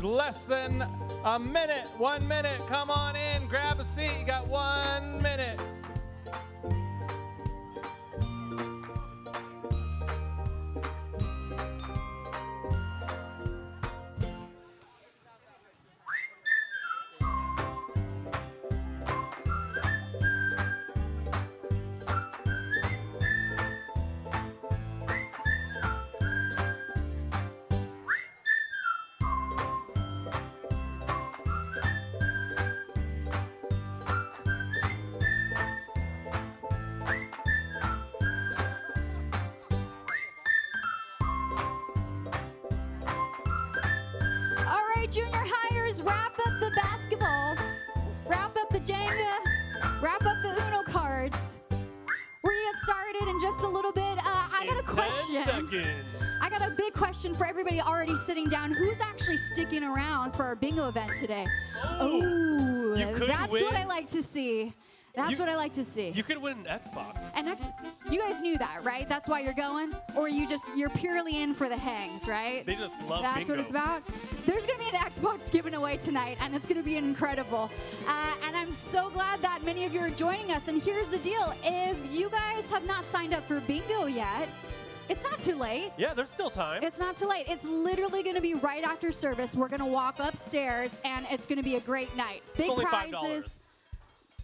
less than a minute. 1 minute. Come on in. Grab a seat. You got 1 minute. Junior hires, wrap up the basketballs, wrap up the Jenga, wrap up the Uno cards. We're gonna get started in just a little bit. I got a question. 10 seconds. I got a big question for everybody already sitting down. Who's actually sticking around for our bingo event today? Oh, that's what I like to see. That's what I like to see. You could win an Xbox. You guys knew that, right? That's why you're going? Or you're purely in for the hangs, right? They just love That's bingo. what it's about. There's going to be an Xbox given away tonight, and it's going to be incredible. And I'm so glad that many of you are joining us. And here's the deal. If you guys have not signed up for bingo yet, it's not too late. Yeah, there's still time. It's not too late. It's literally going to be right after service. We're going to walk upstairs, and it's going to be a great night. Big it's only prizes.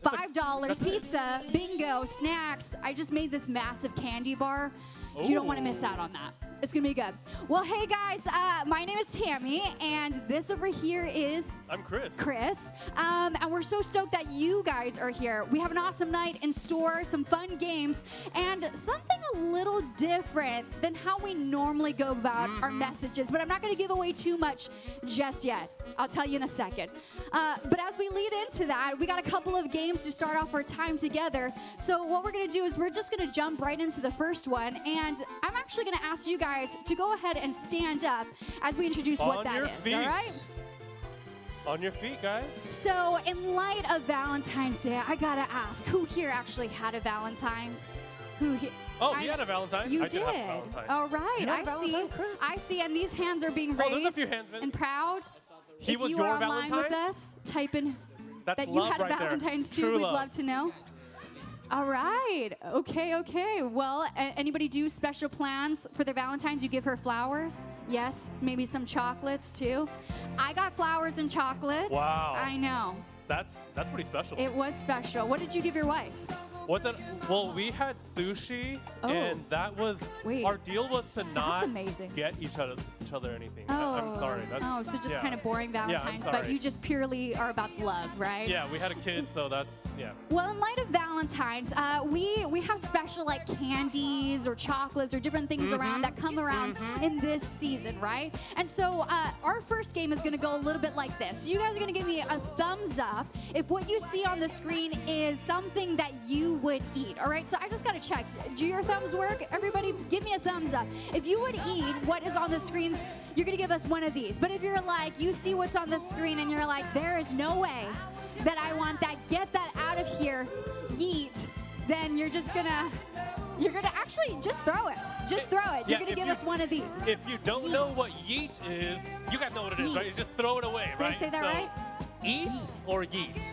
$5, pizza, bingo, snacks. I just made this massive candy bar. Ooh. You don't want to miss out on that. It's going to be good. Well, hey, guys, my name is Tammy, and this over here is... I'm Chris. And we're so stoked that you guys are here. We have an awesome night in store, some fun games, and something a little different than how we normally go about our messages. But I'm not going to give away too much just yet. I'll tell you in a second. But as we lead into that, we got a couple of games to start off our time together. So what we're going to do is we're just going to jump right into the first one. And I'm actually going to ask you guys to go ahead and stand up as we introduce what that is. Feet. All right? On your feet, guys. So in light of Valentine's Day, I got to ask, who here actually had a Valentine's? Who here? Oh, he had a Valentine. You I did. have a Valentine. All right. You had a I see. Valentine, Chris? I see. And these hands are being raised there's a few hands, man. and proud. He if was you your are online Valentine? with us, type in That's that you love had a right there. Valentine's too. True We'd love. love to know. All right. Okay. Well, anybody do special plans for their Valentine's? You give her flowers? Yes. Maybe some chocolates too. I got flowers and chocolates. Wow. I know. That's pretty special. It was special. What did you give your wife? Well, we had sushi, and that was our deal was to not amazing. get each other anything. Oh, I'm sorry. so just kind of boring Valentine's, I'm but sorry. you just purely are about love, right? Yeah, we had a kid, so that's Well, in light of Valentine's, we have special like candies or chocolates or different things around that come around in this season, right? And so our first game is going to go a little bit like this. You guys are going to give me a thumbs up if what you see on the screen is something that you would eat. All right, so I just got to check. Do your thumbs work? Everybody, give me a thumbs up. If you would eat what is on the screens, you're going to give us one of these. But if you're like, you see what's on the screen and you're like, there is no way that I want that, get that out of here, yeet, then you're gonna actually just throw it. Just throw it. You're gonna give us one of these. If you don't know what yeet is, you guys know what it is, right? You just throw it away, right? Did I say that right? Eat or yeet?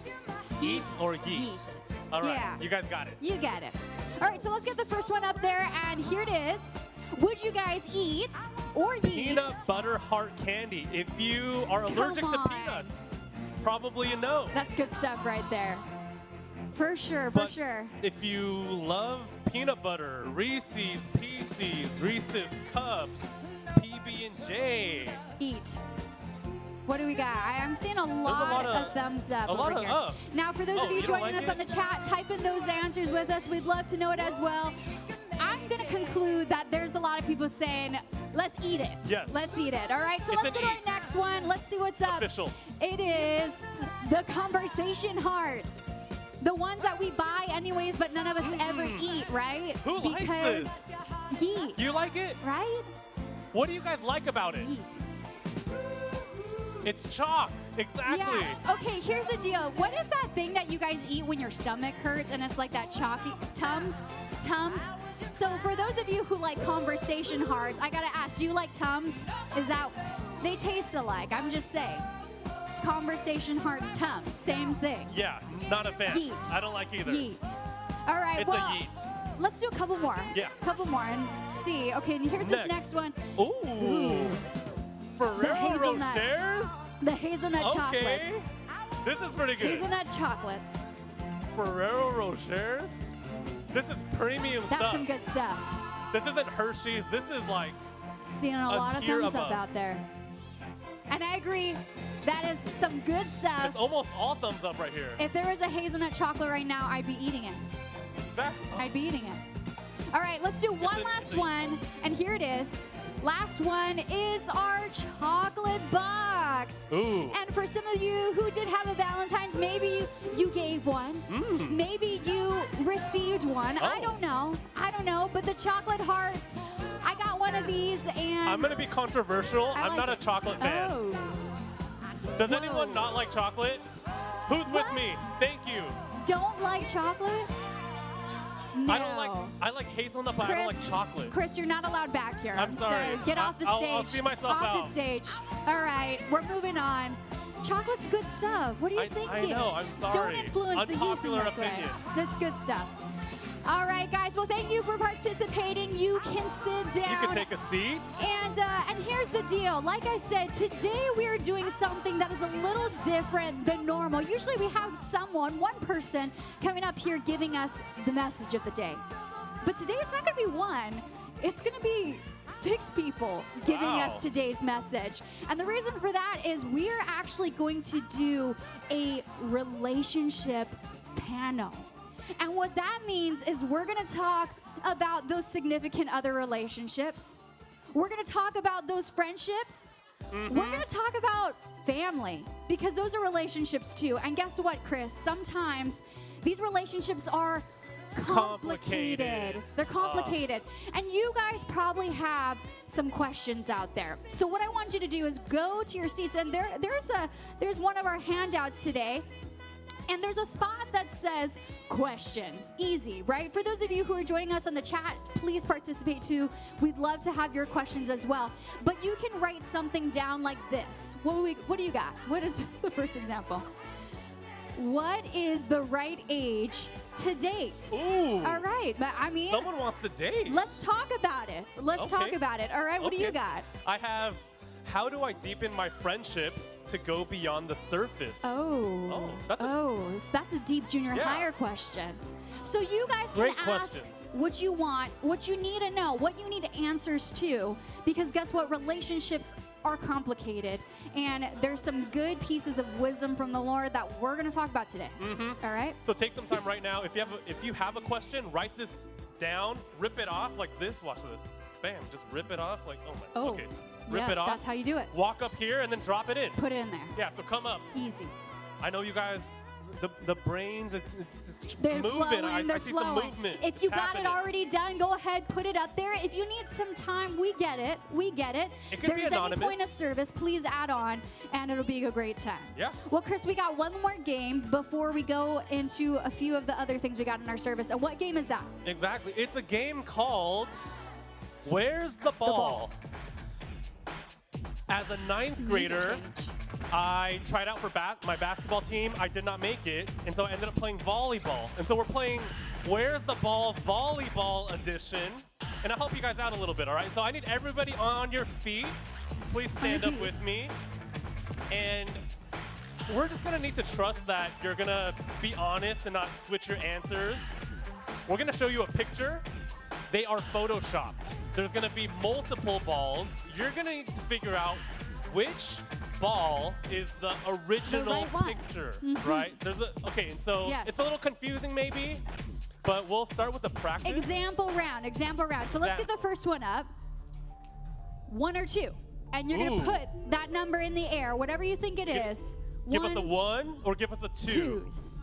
Eat or yeet? Yeet. All right, Yeah. you guys got it. You get it. All right, so let's get the first one up there, and here it is. Would you guys eat or yeet? Peanut butter heart candy. If you are allergic to on. peanuts, probably you know. That's good stuff right there. For sure, But for sure. if you love peanut butter, Reese's Pieces, Reese's Cups, PB&J. Eat. What do we got? I'm seeing a lot of thumbs up over here. Now, for those of you joining us on the chat, type in those answers with us. We'd love to know it as well. I'm going to conclude that there's a lot of people saying, let's eat it. Yes. Let's eat it. All right, so let's go to our next one. Let's see what's up. Official. It is the conversation hearts. The ones that we buy anyways, but none of us ever eat, right? Who likes this? Yeet. You like it? Right? What do you guys like about it? Yeet. It's chalk. Exactly. Yeah. Okay, here's the deal. What is that thing that you guys eat when your stomach hurts and it's like that chalky Tums? Tums? So for those of you who like conversation hearts, I gotta ask, do you like Tums? Is that they taste alike. I'm just saying. Conversation hearts Tums, same thing. Yeah, not a fan. Yeet. I don't like either. Yeet. All right, It's well, a yeet. let's do a couple more. Yeah. Couple more and see. Okay, and here's this next one. Ooh. Ferrero hazelnut. Rochers? The hazelnut Okay. chocolates. This is pretty good. Hazelnut chocolates. Ferrero Rochers? This is premium That's stuff. some good stuff. This isn't Hershey's. This is like Seeing a lot of tier thumbs up above. out there. And I agree, that is some good stuff. it's almost all thumbs up right here. If there was a hazelnut chocolate right now, I'd be eating it. Exactly. I'd be eating it. All right, let's do one last one. And here it is. Last one is our chocolate box. Ooh. And for some of you who did have a Valentine's, maybe you gave one. Maybe you received one. I Oh. don't know. I don't know. But the chocolate hearts, I got one of these and I'm going to be controversial. I I'm like not a it. chocolate fan. Oh. Does Whoa. anyone not like chocolate? Who's with me? What? Thank you. Don't like chocolate? No. I like hazelnut, but I don't like chocolate. Chris, you're not allowed back here. I'm sorry. Get off the stage. I'll see myself off out. the stage. All right, we're moving on. Chocolate's good stuff. What do you think? I know, I'm Don't sorry. influence the youth in Unpopular this way. opinion. That's good stuff. All right, guys. Well, thank you for participating. You can sit down. You can take a seat. And here's the deal. Like I said, today we are doing something that is a little different than normal. Usually we have one person coming up here giving us the message of the day. But today it's not going to be one. It's going to be 6 people giving us today's message. And the reason for that is we're actually going to do a relationship panel. And what that means is we're going to talk about those significant other relationships. We're going to talk about those friendships. We're going to talk about family because those are relationships too. And guess what, Chris? Sometimes these relationships are complicated. They're complicated. And you guys probably have some questions out there. So what I want you to do is go to your seats, and there's one of our handouts today. And there's a spot that says questions. Easy, right? For those of you who are joining us on the chat, please participate too. We'd love to have your questions as well. But you can write something down like this. What do you got? What is the first example? What is the right age to date? Ooh. All right. But I mean, Someone wants to date. let's talk about it. Let's talk about it. All right. What do you got? I have, how do I deepen my friendships to go beyond the surface? Oh, that's a deep junior higher question. So you guys can Great ask questions. what you want, what you need to know, what you need answers to, because guess what? Relationships are complicated, and there's some good pieces of wisdom from the Lord that we're going to talk about today. All right? So take some time right now. If you have a question, write this down, rip it off like this. Watch this. Bam, just rip it off like, okay. Rip it off. That's how you do it. Walk up here and then drop it in. Put it in there. Yeah, so come up. Easy. I know you guys, the brains, it's They're moving. flowing, I they're see flowing. some movement. If you It's got it happening. already done, go ahead, put it up there. If you need some time, we get it. We get it. It could be There's any anonymous. point of service, please add on, and it'll be a great time. Yeah. Well, Chris, we got one more game before we go into a few of the other things we got in our service. And what game is that? Exactly. It's a game called Where's the Ball? As a ninth Some music grader, change. I tried out for my basketball team. I did not make it, and so I ended up playing volleyball. And so we're playing Where's the Ball Volleyball Edition, and I'll help you guys out a little bit, all right? So I need everybody on your feet. Please stand up with me. And we're just gonna need to trust that you're gonna be honest and not switch your answers. We're gonna show you a picture. They are photoshopped. There's gonna be multiple balls. You're gonna need to figure out which ball is the original right one. picture, right? Okay, and so Yes. it's a little confusing maybe, but we'll start with the practice. Example round. So let's get the first one up. 1 or 2. And you're going to Ooh. put that number in the air, whatever you think it is. Give us a Ones, 1 or give us a 2. 2s.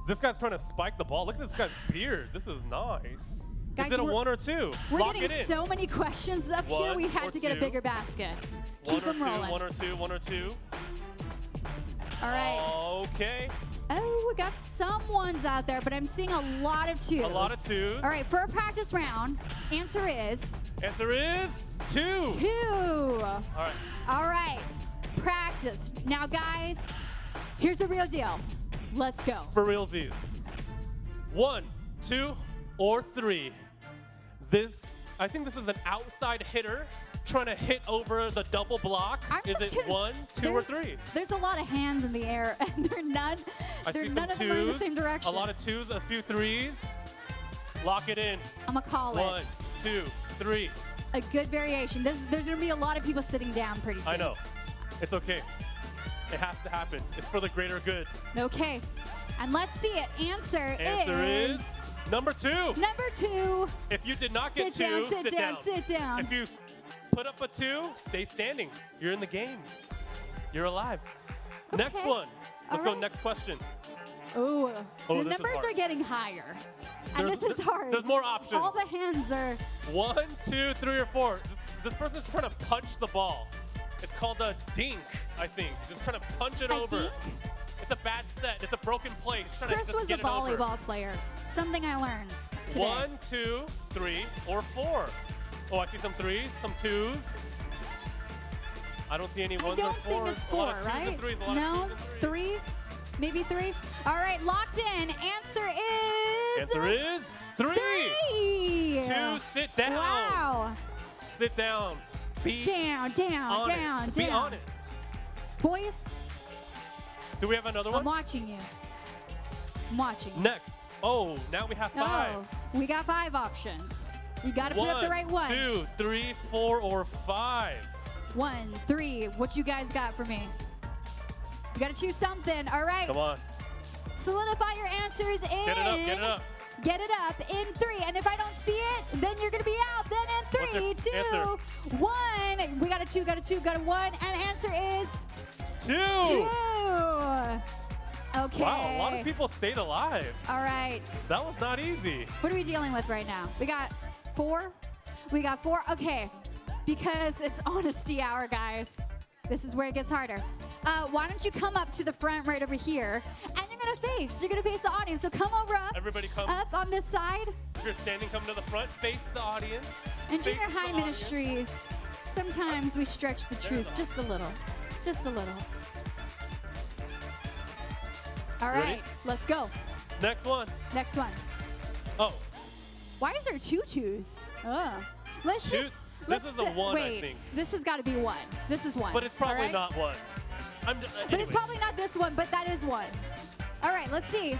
This guy's trying to spike the ball. Look at this guy's beard. This is nice. Guys, is it a we're- 1 or 2? We're Lock it getting in. so many questions up here, 1 we had or to get a 2. bigger basket. 1 Keep or them 2, rolling. 1 or 2, 1 or 2. All right. Okay. Oh, we got some ones out there, but I'm seeing a lot of twos. A lot of twos. All right, for a practice round, answer is? Answer is 2. 2. All right. All right, practice. Now, guys, here's the real deal. Let's go. For realsies. 1, 2, or 3. I think this is an outside hitter trying to hit over the double block. Is it 1, 2, or 3? There's a lot of hands in the air, and they're none. I see some none of them are in the twos, same direction. a lot of 2s, a few 3s. Lock it in. I'm gonna call 1, it 2, 3. a good variation. There's gonna be a lot of people sitting down pretty soon. I know. It's okay. It has to happen. It's for the greater good. Okay, and let's see it. Answer is number 2. Number 2. If you did not get Sit 2, down, sit down, sit down. If you put up a 2, stay standing. You're in the game. You're alive. Next Okay. one. Let's All go right. next question. Ooh, Oh, the this is numbers hard. are getting higher, and There's- this is hard. there's more options. All the hands are. 1, 2, 3, or 4. This person's trying to punch the ball. It's called a dink, I think. Just trying to punch it A over. dink? It's a bad set. It's a broken play. He's trying Chris to just was get a it over. volleyball player. Something I learned today. 1, 2, 3, or 4. Oh, I see some 3s, some 2s. I don't see any 1s I or don't 4s. think it's a 4, lot of 2s right? and 3s. A lot No, of 2s and 3s. 3, maybe 3. All right, locked in. Answer is. Answer is 3. 3. 2, sit down. Wow. Sit down. Be Down, honest. down. Be honest. Boys, Do we have another I'm one? watching you. I'm watching you. Next. Oh, now we have 5. Oh, we got 5 options. You got to put up the right one. 2, 3, 4, or 5. 1, 3. What you guys got for me? You got to choose something. All right. Come on. Solidify your answers in. Get it up. Get it up. Get it up in 3. And if I don't see it, then you're going to be out. Then in What's 3, your 2, answer? 1. We got a 2, got a 2, got a 1. And answer is 2. 2. Okay. Wow, a lot of people stayed alive. All right. That was not easy. What are we dealing with right now? We got 4. We got 4. Okay. Because it's honesty hour, guys. This is where it gets harder. Why don't you come up to the front right over here, and you're gonna face the audience. So come over up. Everybody come. Up on this side. If you're standing, come to the front. Face the audience. In Face junior the high audience. ministries, sometimes we stretch the truth just a little. Just a little. All Ready? right, let's go. Next one. Next one. Oh, Why is there 2 2s? Let's Two- just. this let's is a 1, I wait, think. This has got to be 1. This is 1. but it's probably all right? not 1. But it's probably not this one, but that is 1. All right, let's see.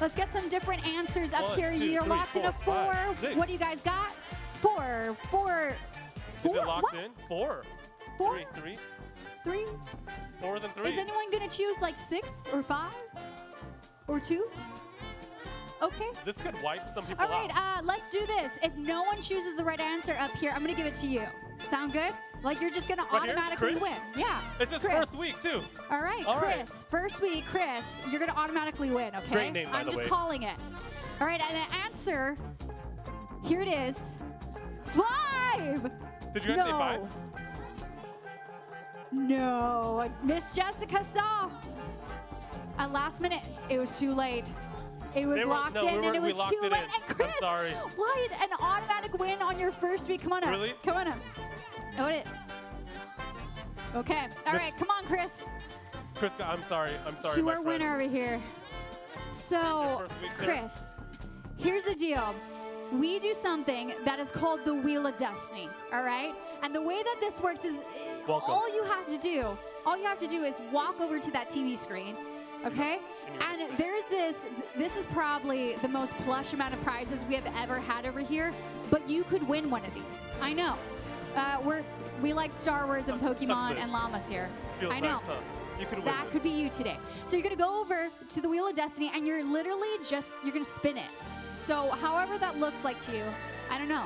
Let's get some different answers up 1, here. 2, You're 3, locked in a 4, 4. 5, 6. What do you guys got? 4. 4. Is it 4? locked What? in? 4. 4? 3. 3? 4s and 3s. Is anyone going to choose like 6 or 5? Or 2? Okay. This could wipe some people All right, out. let's do this. If no one chooses the right answer up here, I'm going to give it to you. Sound good? Like you're just going to Right here? automatically Chris? win. Yeah. It's his Chris. first week, too. All right, All right. Chris. First week, Chris, you're going to automatically win, okay? Great name, by I'm the just way. calling it. All right, and the answer, here it is. 5! Did you guys say No. 5? No. Miss Jessica saw. At last minute, it was too late. It was locked no, in, and it we was locked too it late. in. And Chris, I'm sorry. what? An automatic win on your first week? Come on up. Really? Come on up. Own it. Okay. All Miss- right. Come on, Chris. Chris, I'm sorry. I'm sorry, my Sure friend. winner over here. So, first week, sir. Chris, here's the deal. We do something that is called the Wheel of Destiny, all right? And the way that this works is Welcome. all you have to do is walk over to that TV screen, okay? And you're And there's this is probably the most plush amount of prizes we have ever had over here, but you could win one of these. I know. We like Star Wars and Touch Pokemon this. and llamas here. Feels I know. nice, huh? You could win That this. could be you today. So you're gonna go over to the Wheel of Destiny and you're literally you're gonna spin it. So however that looks like to you, I don't know.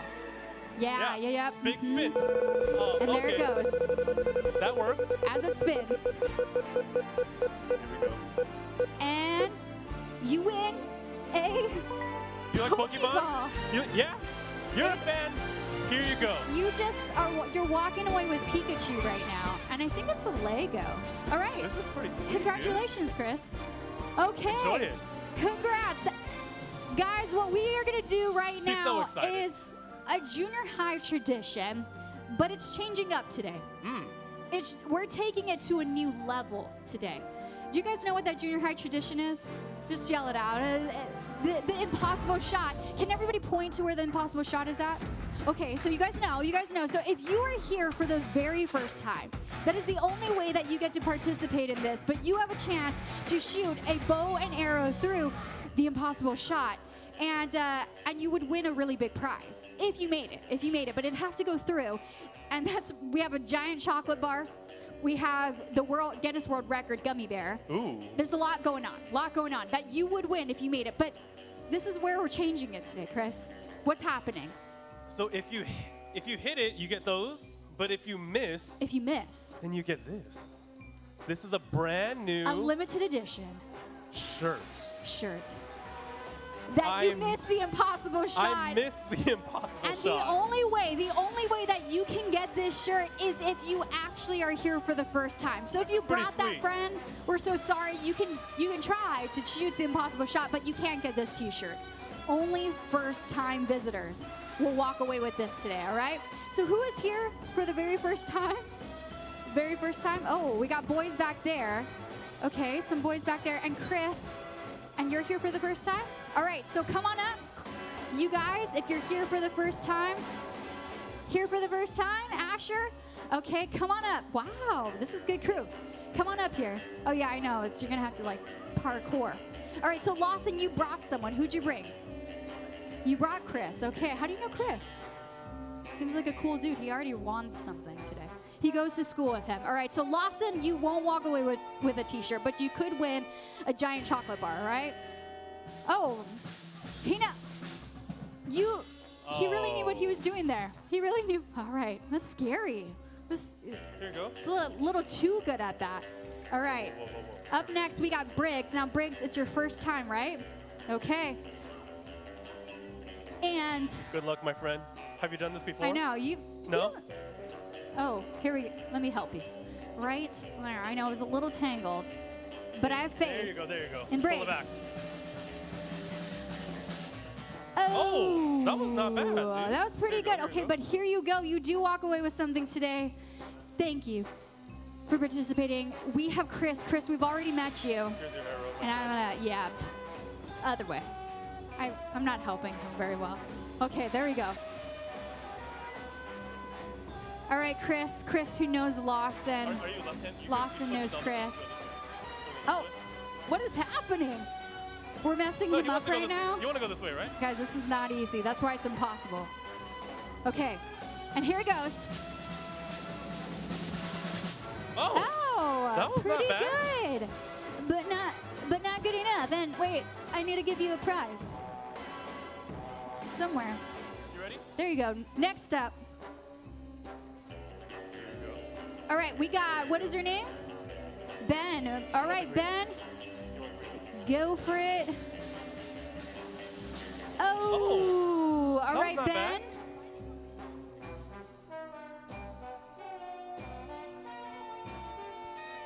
Yeah. Big mhm. spin. Oh, And there it okay. goes. That worked. As it spins. Here we go. And you win a Do you like Pokemon? Pokeball. Yeah? You're a fan. Here you go. You're walking away with Pikachu right now. And I think it's a Lego. All right. This is pretty sweet. Congratulations, Chris. Okay. Enjoy it. Congrats. Guys, what we are going to do right He's so now excited. is a junior high tradition, but it's changing up today. We're taking it to a new level today. Do you guys know what that junior high tradition is? Just yell it out. The impossible shot. Can everybody point to where the impossible shot is at? Okay, so you guys know. So if you are here for the very first time, that is the only way that you get to participate in this, but you have a chance to shoot a bow and arrow through the impossible shot. And you would win a really big prize if you made it, but it'd have to go through. And we have a giant chocolate bar. We have the Guinness World Record gummy bear. Ooh. There's a lot going on that you would win if you made it. But this is where we're changing it today, Chris. What's happening? So if you hit it, you get those. But if you miss, then you get this. This is a brand new a limited edition shirt. That you missed the impossible shot. I missed the impossible and shot. the only way that you can get this shirt is if you actually are here for the first time. So if you brought that friend, we're so sorry. You can try to shoot the impossible shot, but you can't get this t-shirt. Only first-time visitors will walk away with this today, all right? So who is here for the very first time? Very first time? Oh, we got boys back there. Okay, some boys back there. And Chris, and you're here for the first time? All right, so come on up. You guys, if you're here for the first time, Asher, okay, come on up. Wow, this is good crew. Come on up here. Oh yeah, I know, you're gonna have to like parkour. All right, so Lawson, you brought someone. Who'd you bring? You brought Chris. Okay, how do you know Chris? Seems like a cool dude. He already won something today. He goes to school with him. All right, so Lawson, you won't walk away with a t-shirt, but you could win a giant chocolate bar, all right? Oh, he really knew what he was doing there. He really knew. All right, that's scary. Here you go. It's a little too good at that. All right. Whoa. Up next, we got Briggs. Now, Briggs, it's your first time, right? Okay. And Good luck, my friend. Have you done this before? I know No? Oh, here we go. Let me help you. Right there. I know it was a little tangled, but I have faith. There you go. In Pull it back. Briggs. Oh, that was not bad, dude. That was pretty good. Okay, but here you go. You do walk away with something today. Thank you for participating. We have Chris. Chris, we've already met you. Here's your arrow. And I'm gonna, other way. I'm not helping him very well. Okay, there we go. All right, Chris. Chris, who knows Lawson? Are you left-handed? Lawson knows Chris. Oh, what is happening? We're messing him up right now? You want to go this way, right? Guys, this is not easy. That's why it's impossible. Okay, and here it goes. Oh, that was pretty not bad. good. But not good enough. And wait, I need to give you a prize. Somewhere. You ready? There you go. Next up. All right, we got, what is your name? Ben. All right, Ben. Go for it. Oh, all right, Ben. Bad.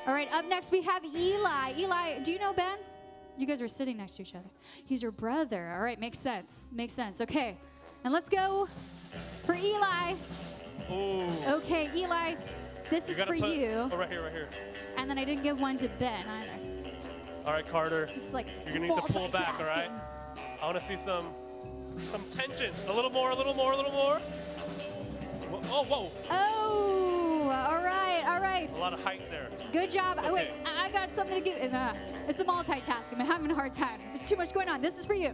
All right, up next we have Eli. Eli, do you know Ben? You guys are sitting next to each other. He's your brother. All right, makes sense. Okay, and let's go for Eli. Ooh. Okay, Eli, this is for you. Oh, right here. And then I didn't give one to Ben either. All right, Carter. It's like you're gonna need to pull back, all right? I want to see some tension. A little more. Whoa. Oh, all right. A lot of height there. Good job. Okay. Wait, I got something to give. It's the multitasking. I'm having a hard time. There's too much going on. This is for you.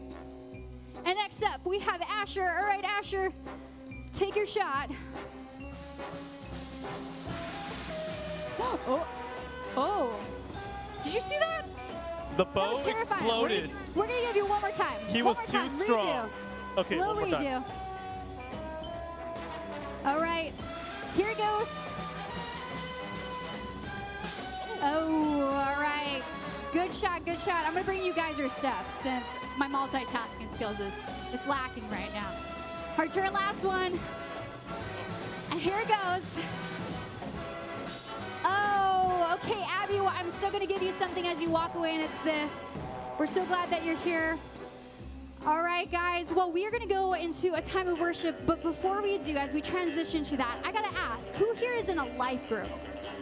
And next up, we have Asher. All right, Asher, take your shot. Oh. Did you see that? The That bow was terrifying. exploded. We're gonna give you one more time. He One was more too time. strong. Redo. Okay, Little one more time. redo. All right, here it goes. Oh, all right. Good shot. I'm gonna bring you guys your stuff since my multitasking skills it's lacking right now. Hard turn, last one. And here it goes. Oh, Okay, Abby, well, I'm still going to give you something as you walk away, and it's this. We're so glad that you're here. All right, guys. Well, we are going to go into a time of worship, but before we do, as we transition to that, I got to ask, who here is in a life group?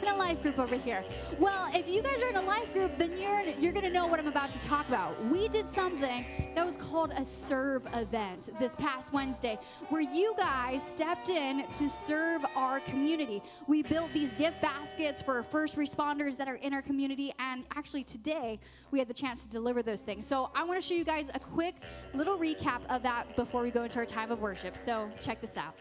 In a life group over here. Well, if you guys are in a life group, then you're going to know what I'm about to talk about. We did something that was called a serve event this past Wednesday, where you guys stepped in to serve our community. We built these gift baskets for first responders that are in our community, and actually today we had the chance to deliver those things. So I want to show you guys a quick little recap of that before we go into our time of worship. So check this out.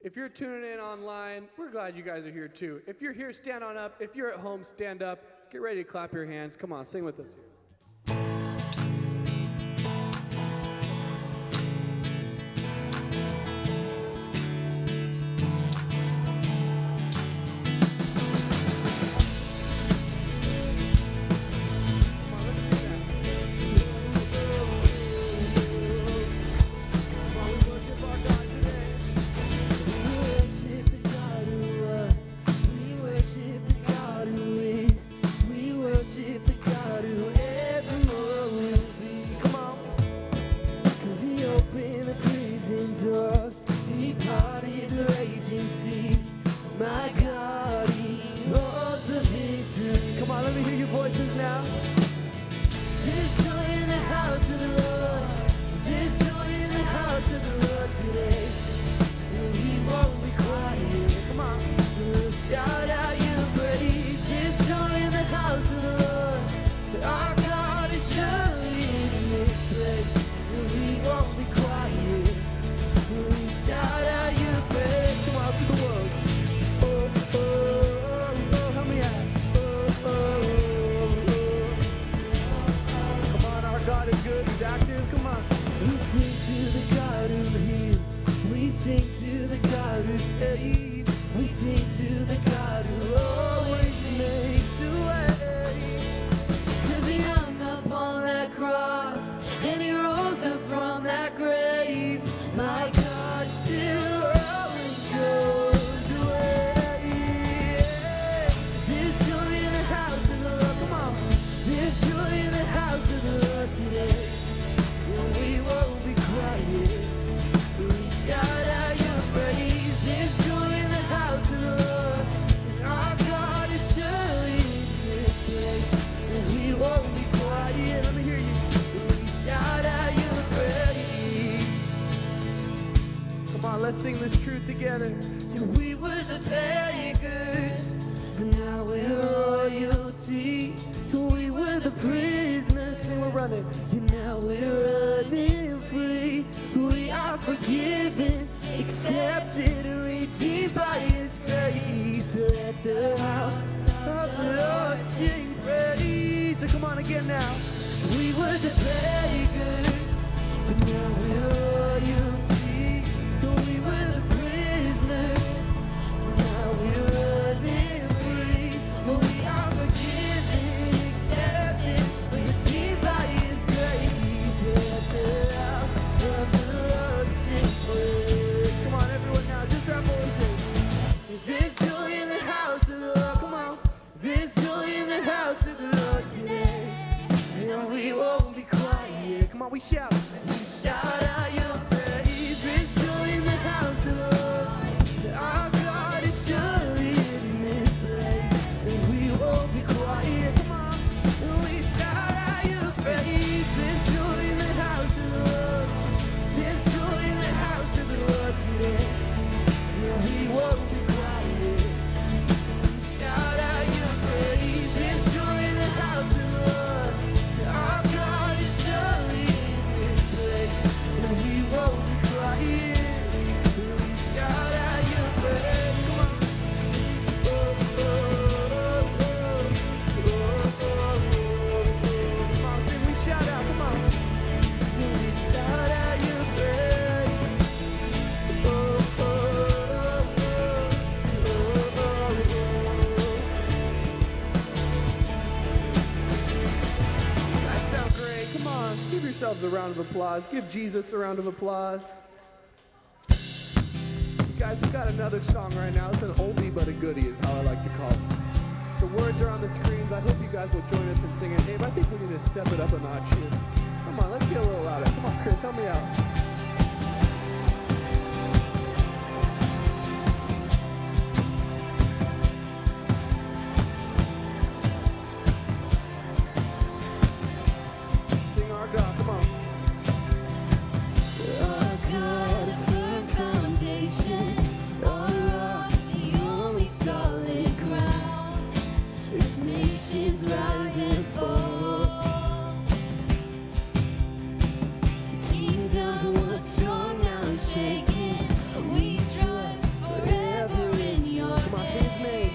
If you're tuning in online, we're glad you guys are here too. If you're here, stand on up. If you're at home, stand up. Get ready to clap your hands. Come on, sing with us. Let's sing this truth together. We were the beggars, but now we're royalty. We were the prisoners, and we're running. And now we're running free. We are forgiven, accepted, redeemed by His grace. Let the house of the Lord sing praise. So come on again now. We were the beggars, but now we're royalty. We were the prisoners, now we're running free. We are forgiven, accepted, redeemed by His grace. Let the house of the Lord sing praise. Come on, everyone now, just our voices. There's joy in the house of the Lord. Come on. There's joy in the house of the Lord today. And we won't be quiet. Come on, we shout. We shout out your praise. There's joy in the house of the Lord. Our God is surely in this place. And we won't be quiet. Come on. We shout out your praise. There's joy in the house of the Lord. There's joy in the house of the Lord today. And we won't be quiet. We shout out your praise. There's joy in the house of the Lord. Our God is surely in this yourselves a round of applause. Give Jesus a round of applause. Guys, we've got another song right now. It's an oldie but a goodie is how I like to call it. The words are on the screens. I hope you guys will join us in singing. Dave, I think we need to step it up a notch here. Come on, let's get a little louder. Come on, Chris, help me out. Sing our God, come on. Our God, a firm foundation, our rock, the only solid ground. As nations rise and fall, kingdoms once strong now shaken. We trust forever in your Come on, sing His name.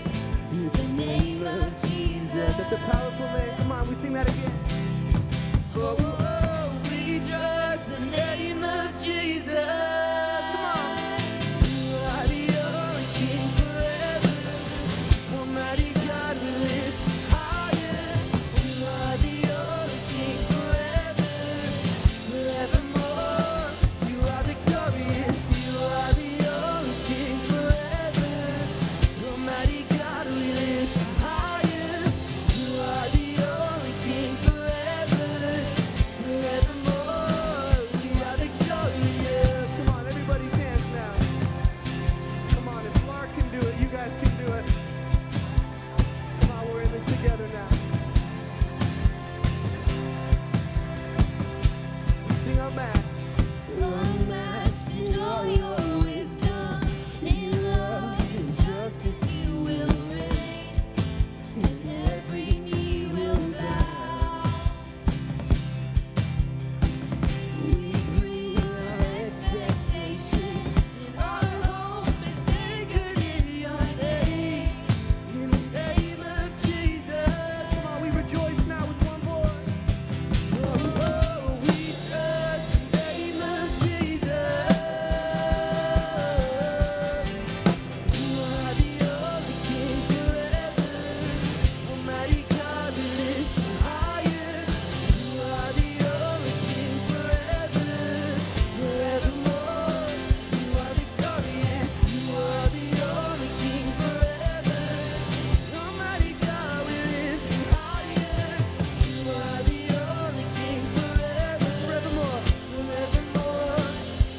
name, the name of Jesus. That's a powerful name. Come on, we sing that again. Oh, oh, we trust the name of Jesus. Come on. You are the only King forever. Almighty God, we lift you higher. You are the only King forever, forevermore. You are victorious. You are the only King forever. Almighty God, we lift you higher. You are the only King forever, forevermore. We are victorious. Come on, everybody's hands now. Come on, if Clark can do it, you guys can do it. Come on, we're in this together now. Sing our match. Unmatched in all your wisdom, in love and justice you will reign, and every knee will bow. We bring our expectations, our hope is anchored in your name, in the name of Jesus. Come on, we rejoice now with one voice. Oh, oh, we trust the name of Jesus. You are the only King forever. Almighty God, we lift you higher. You are the only King forever, forevermore. You are victorious. You are the only King forever. Almighty God, we lift you higher. You are the only King forever, Forevermore. forevermore.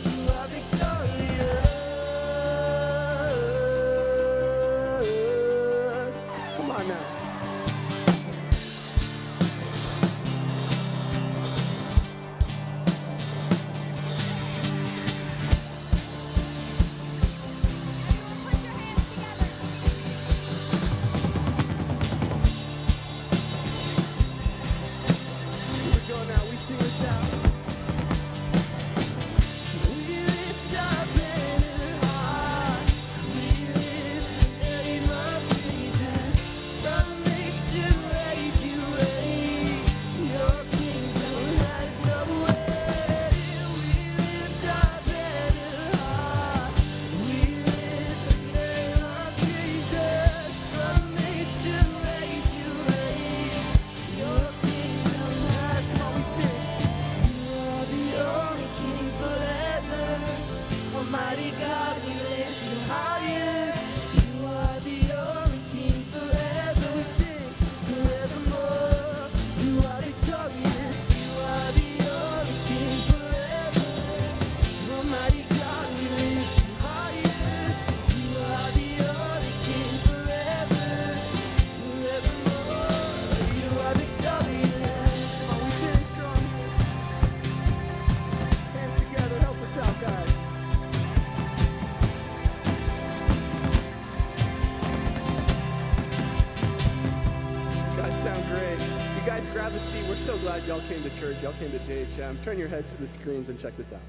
You are victorious. Come on now. Put your hands together. Here we go now. We sing this out. We lift our banner high. We lift the name of Jesus. From age to age you reign. Your kingdom has no end. We lift our banner high. We lift the name of Jesus. From age to age you reign. Your kingdom has no end. You are the only King forever. Almighty God, we lift you higher. You are the only King forever. We sing forevermore. You are victorious. You are the only King forever. Almighty God, we lift you higher. You are the only King forever, forevermore. You are victorious. Come on, we finish strong here. Hands together. Help us out, guys. You guys sound great. You guys grab a seat. We're so glad y'all came to church. Y'all came to JHM. Turn your heads to the screens and check this out.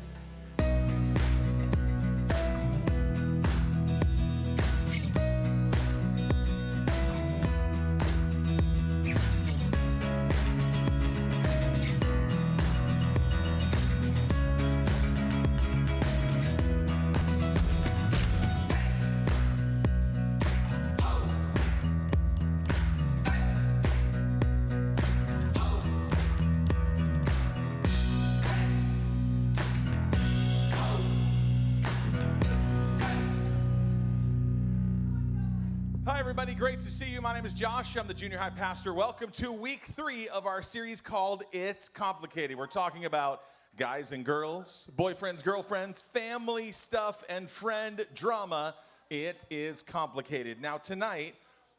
everybody. Great to see you. My name is Josh. I'm the junior high pastor. Welcome to week 3 of our series called It's Complicated. We're talking about guys and girls, boyfriends, girlfriends, family stuff, and friend drama. It is complicated. Now, tonight,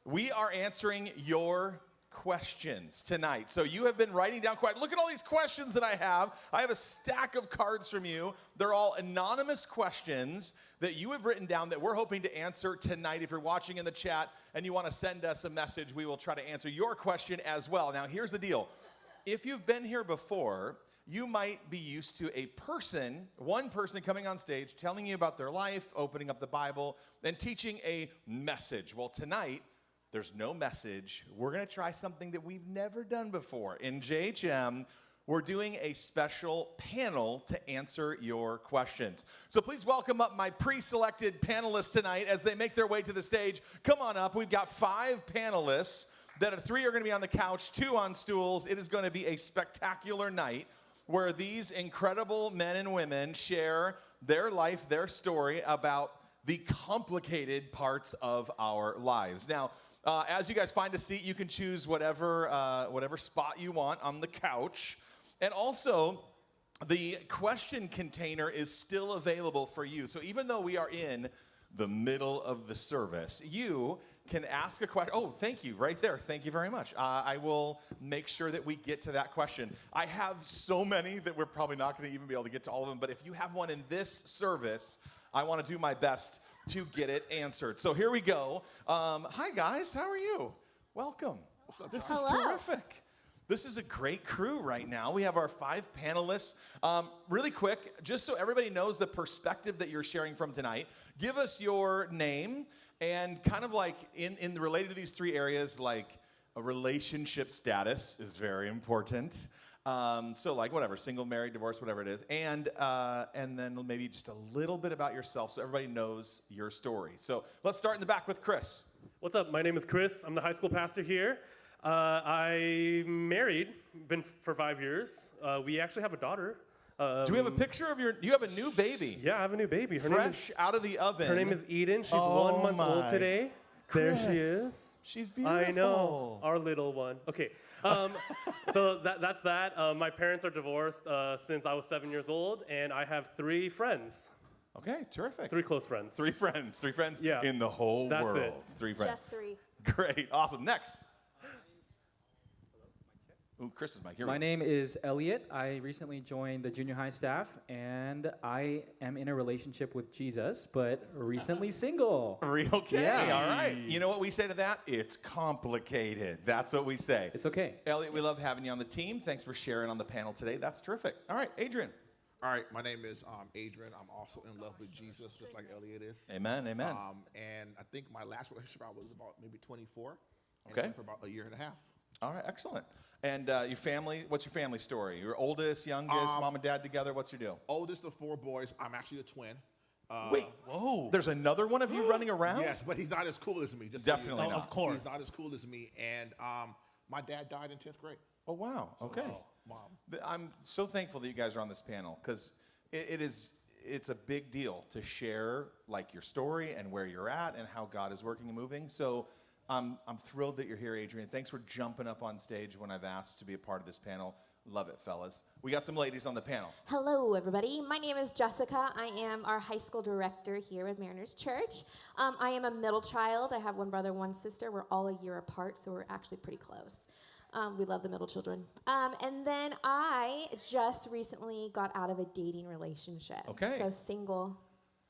we are answering your questions tonight. So you have been writing down questions. Look at all these questions that I have. I have a stack of cards from you. They're all anonymous questions that you have written down that we're hoping to answer tonight. If you're watching in the chat and you want to send us a message, we will try to answer your question as well. Now, here's the deal. If you've been here before, you might be used to one person coming on stage, telling you about their life, opening up the Bible, and teaching a message. Well, tonight, there's no message. We're going to try something that we've never done before. In JHM, we're doing a special panel to answer your questions. So please welcome up my pre-selected panelists tonight as they make their way to the stage. Come on up. We've got 5 panelists. 3 are going to be on the couch, 2 on stools. It is going to be a spectacular night where these incredible men and women share their life, their story about the complicated parts of our lives. Now, as you guys find a seat, you can choose whatever spot you want on the couch. And also, the question container is still available for you. So even though we are in the middle of the service, you can ask a question. Oh, thank you, right there. Thank you very much. I will make sure that we get to that question. I have so many that we're probably not going to even be able to get to all of them. But if you have one in this service, I want to do my best to get it answered. So here we go. Hi, guys. How are you? Welcome. This is terrific. This is a great crew right now. We have our 5 panelists. Really quick, just so everybody knows the perspective that you're sharing from tonight, give us your name and kind of like in related to these 3 areas, like a relationship status is very important. So like whatever, single, married, divorced, whatever it is. And then maybe just a little bit about yourself so everybody knows your story. So let's start in the back with Chris. What's up? My name is Chris. I'm the high school pastor here. I'm married, been for 5 years. We actually have a daughter. Do we have a picture of you have a new baby? Yeah, I have a new baby. Fresh out of the oven. Her name is Eden. She's 1 month old today. Chris, there she is. She's beautiful. I know, our little one. Okay, so that's that. My parents are divorced since I was 7 years old, and I have 3 friends. Okay, terrific. 3 close friends. 3 friends. 3 friends yeah. in the whole That's world. It. 3 friends. Just 3. Great, awesome. Next. Ooh, Chris's mic. Here My name is Elliot. I recently joined the junior high staff, and I am in a relationship with Jesus, but recently single. Okay, Yeah. all right. You know what we say to that? It's complicated. That's what we say. It's okay. Elliot, we love having you on the team. Thanks for sharing on the panel today. That's terrific. All right, Adrian. All right, my name is Adrian. I'm also in love with Jesus, just like Elliot is. Amen, amen. And I think my last relationship I was about maybe 24. And Okay. for about a year and a half. All right, excellent. And your family, what's your family story? Your oldest, youngest, mom and dad together, what's your deal? Oldest of 4 boys. I'm actually a twin. Wait, Whoa. there's another one of you running around? Yes, but he's not as cool as me. Just Definitely so you know. not. Of course. He's not as cool as me. And my dad died in 10th grade. Oh, wow, okay. Mom. I'm so thankful that you guys are on this panel because it's a big deal to share like your story and where you're at and how God is working and moving. So I'm thrilled that you're here, Adrian. Thanks for jumping up on stage when I've asked to be a part of this panel. Love it, fellas. We got some ladies on the panel. Hello, everybody. My name is Jessica. I am our high school director here with Mariners Church. I am a middle child. I have 1 brother, 1 sister. We're all a year apart, so we're actually pretty close. We love the middle children. And then I just recently got out of a dating relationship. Okay. So single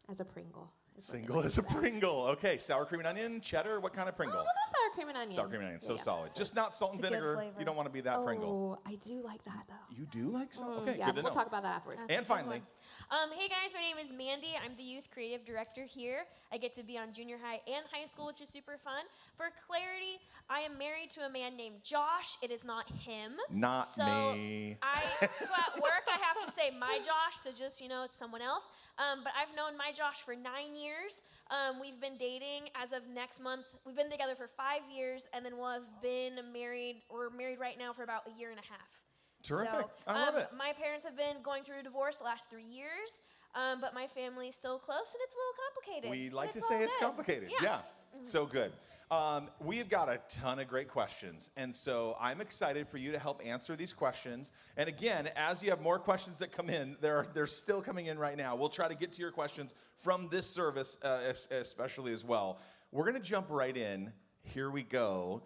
as a Pringle. Single as a Pringle. Okay, sour cream and onion, cheddar, what kind of Pringle? Oh, we'll go sour cream and onion. Sour cream and onion, so Yeah. solid. Just not salt and It's a good vinegar. flavor. You don't want to be that Pringle. Oh, I do like that, though. You do like salt? Okay, Yeah, good to we'll know. talk about that afterwards. And finally, Hey guys, my name is Mandy. I'm the youth creative director here. I get to be on junior high and high school, which is super fun. For clarity, I am married to a man named Josh. It is not him. Not so me. So at work, I have to say my Josh, so just, it's someone else. But I've known my Josh for 9 years. We've been dating as of next month. We've been together for 5 years, and then we'll have been married. We're married right now for about a year and a half. Terrific. So, I love it. My parents have been going through a divorce the last 3 years, but my family's still close, and it's a little complicated. We like But to it's say all it's good. complicated. Yeah. So good. We've got a ton of great questions, and so I'm excited for you to help answer these questions. And again, as you have more questions that come in, they're still coming in right now. We'll try to get to your questions from this service especially as well. We're going to jump right in. Here we go.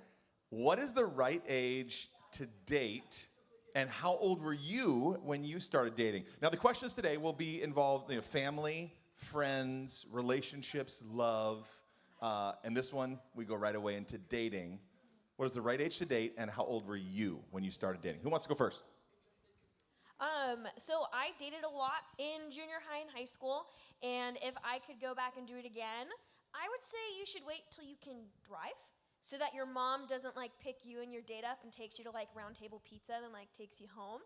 What is the right age to date, and how old were you when you started dating? Now, the questions today will be involved, family, friends, relationships, love. And this one, we go right away into dating. What is the right age to date, and how old were you when you started dating? Who wants to go first? So I dated a lot in junior high and high school, and if I could go back and do it again, I would say you should wait till you can drive, so that your mom doesn't pick you and your date up and takes you to Round Table Pizza and then takes you home.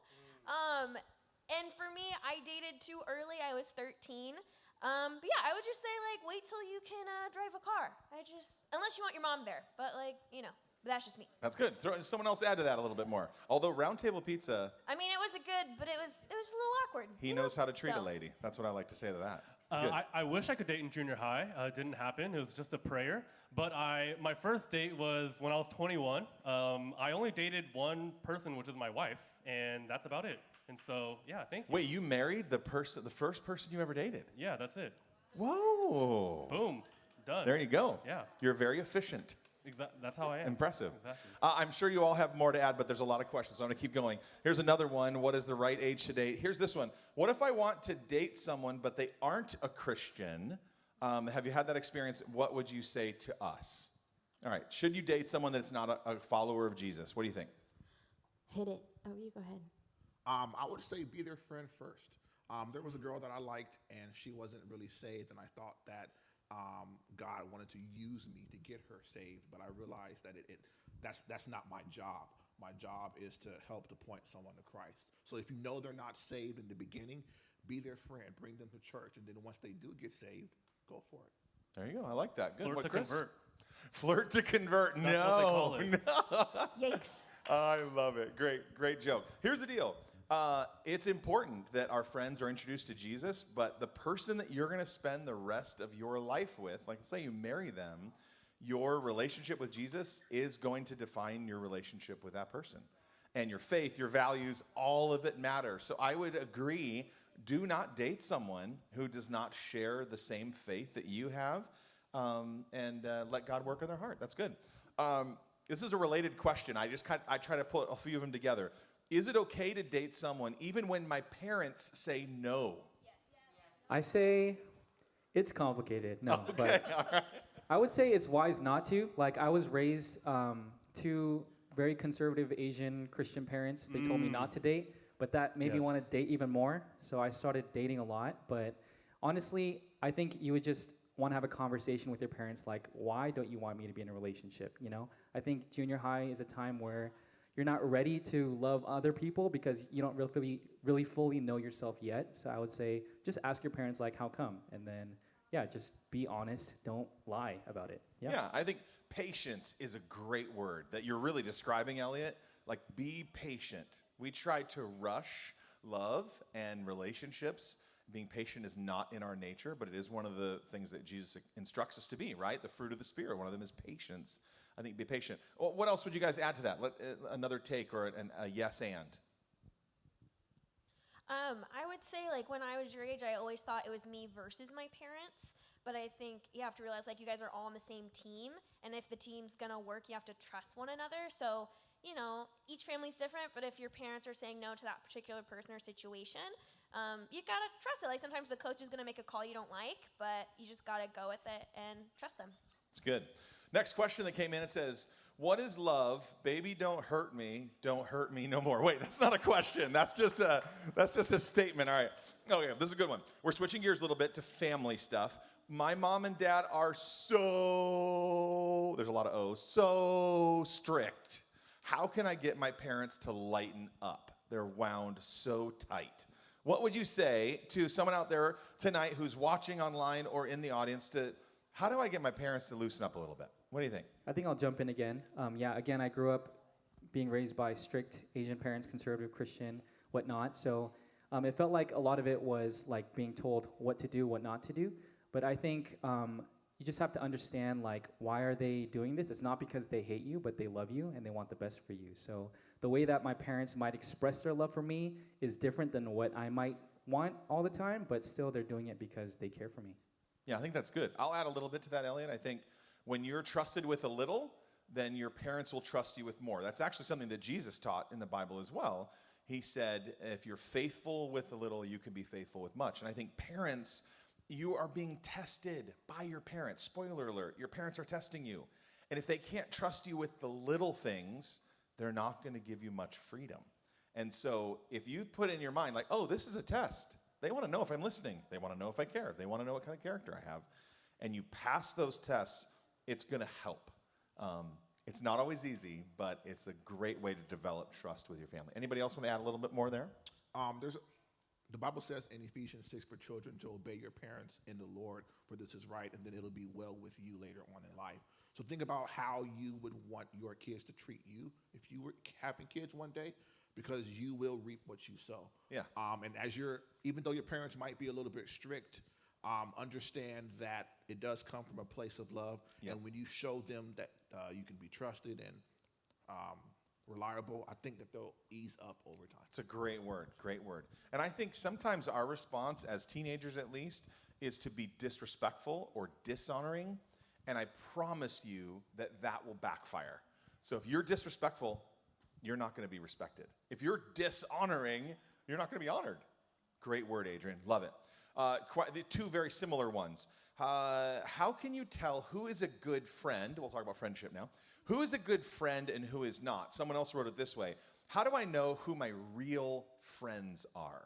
And for me, I dated too early. I was 13. But yeah, I would just say wait till you can drive a car. Unless you want your mom there, but that's just me. That's good. Someone else add to that a little bit more. Although Round Table Pizza, I mean, it was but it was a little awkward. he knows how to treat a lady. That's what I like to say to that. Good. I wish I could date in junior high. It didn't happen. It was just a prayer. But my first date was when I was 21. I only dated one person, which is my wife, and that's about it. And so, yeah, thank you. Wait, you married the first person you ever dated? Yeah, that's it. Whoa. Boom. Done. There you go. Yeah. You're very efficient. That's how I am. Impressive. Exactly. I'm sure you all have more to add, but there's a lot of questions, so I'm going to keep going. Here's another one. What is the right age to date? Here's this one. What if I want to date someone, but they aren't a Christian? Have you had that experience? What would you say to us? All right. Should you date someone that's not a follower of Jesus? What do you think? Hit it. Oh, you go ahead. I would say be their friend first. There was a girl that I liked, and she wasn't really saved, and I thought that God wanted to use me to get her saved, but I realized that that's not my job. My job is to help to point someone to Christ. So if you know they're not saved in the beginning, be their friend, bring them to church, and then once they do get saved, go for it. There you go. I like that. Good. Flirt What, to Chris? convert. Flirt to convert. That's what they call it. No. Yikes. I love it. Great joke. Here's the deal. It's important that our friends are introduced to Jesus, but the person that you're going to spend the rest of your life with, like say you marry them, your relationship with Jesus is going to define your relationship with that person. And your faith, your values, all of it matters. So I would agree, do not date someone who does not share the same faith that you have, and let God work on their heart. That's good. This is a related question. I try to put a few of them together. Is it okay to date someone even when my parents say no? I say it's complicated. No, Okay, all right. I would say it's wise not to. I was raised to very conservative Asian Christian parents. They told me not to date, but that made me want to date even more. So I started dating a lot. But honestly, I think you would just want to have a conversation with your parents why don't you want me to be in a relationship, I think junior high is a time where you're not ready to love other people because you don't really fully know yourself yet. So I would say just ask your parents how come, and then just be honest. Don't lie about it. Yeah, I think patience is a great word that you're really describing, Elliot. Be patient. We try to rush love and relationships. Being patient is not in our nature, but it is one of the things that Jesus instructs us to be, right? The fruit of the Spirit. One of them is patience. I think be patient. Well, what else would you guys add to that? Another take or a yes and. I would say when I was your age, I always thought it was me versus my parents. But I think you have to realize you guys are all on the same team, and if the team's gonna work, you have to trust one another. So each family's different. But if your parents are saying no to that particular person or situation, you gotta trust it. Sometimes the coach is gonna make a call you don't like, but you just gotta go with it and trust them. It's good. Next question that came in, it says, what is love? Baby, don't hurt me no more. Wait, that's not a question. That's just a statement. All right. Okay, this is a good one. We're switching gears a little bit to family stuff. My mom and dad are there's a lot of O's, so strict. How can I get my parents to lighten up? They're wound so tight. What would you say to someone out there tonight who's watching online or in the audience how do I get my parents to loosen up a little bit? What do you think? I think I'll jump in again. Again, I grew up being raised by strict Asian parents, conservative Christian, whatnot. So it felt like a lot of it was being told what to do, what not to do. But I think you just have to understand, like, why are they doing this? It's not because they hate you, but they love you and they want the best for you. So the way that my parents might express their love for me is different than what I might want all the time, but still they're doing it because they care for me. Yeah, I think that's good. I'll add a little bit to that, Elliot. I think when you're trusted with a little, then your parents will trust you with more. That's actually something that Jesus taught in the Bible as well. He said, if you're faithful with a little, you can be faithful with much. And I think parents, you are being tested by your parents. Spoiler alert, your parents are testing you. And if they can't trust you with the little things, they're not going to give you much freedom. And so if you put in your mind, like, oh, this is a test. They want to know if I'm listening. They want to know if I care. They want to know what kind of character I have. And you pass those tests, it's going to help. It's not always easy, but it's a great way to develop trust with your family. Anybody else want to add a little bit more there? The Bible says in Ephesians 6 for children to obey your parents in the Lord, for this is right, and then it'll be well with you later on in life. So think about how you would want your kids to treat you if you were having kids one day, because you will reap what you sow. Yeah. And even though your parents might be a little bit strict, understand that it does come from a place of love. Yep. And when you show them that you can be trusted and reliable, I think that they'll ease up over time. It's a great word, great word. And I think sometimes our response, as teenagers at least, is to be disrespectful or dishonoring. And I promise you that that will backfire. So if you're disrespectful, you're not going to be respected. If you're dishonoring, you're not going to be honored. Great word, Adrian. Love it. The two very similar ones. How can you tell who is a good friend? We'll talk about friendship now. Who is a good friend and who is not? Someone else wrote it this way. How do I know who my real friends are?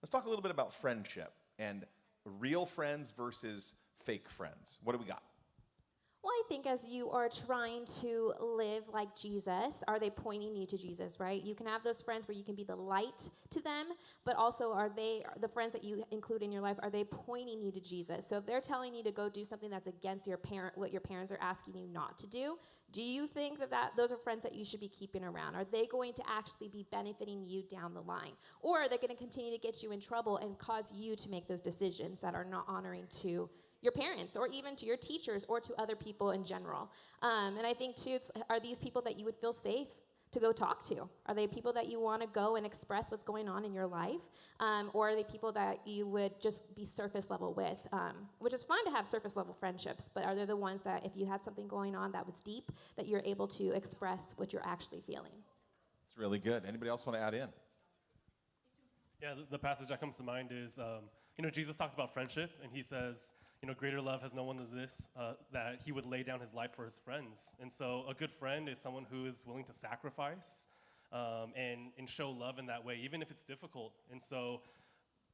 Let's talk a little bit about friendship and real friends versus fake friends. What do we got? Well, I think as you are trying to live like Jesus, are they pointing you to Jesus, right? You can have those friends where you can be the light to them, but also are they, the friends that you include in your life, are they pointing you to Jesus? So if they're telling you to go do something that's against what your parents are asking you not to do you think that those are friends that you should be keeping around? Are they going to actually be benefiting you down the line? Or are they going to continue to get you in trouble and cause you to make those decisions that are not honoring to your parents or even to your teachers or to other people in general? And I think, too, are these people that you would feel safe to go talk to? Are they people that you want to go and express what's going on in your life? Or are they people that you would just be surface level with? Which is fine to have surface level friendships, but are they the ones that if you had something going on that was deep, that you're able to express what you're actually feeling? It's really good. Anybody else want to add in? Yeah, the passage that comes to mind is, Jesus talks about friendship, and he says, greater love has no one than this, that he would lay down his life for his friends. And so a good friend is someone who is willing to sacrifice and show love in that way, even if it's difficult. And so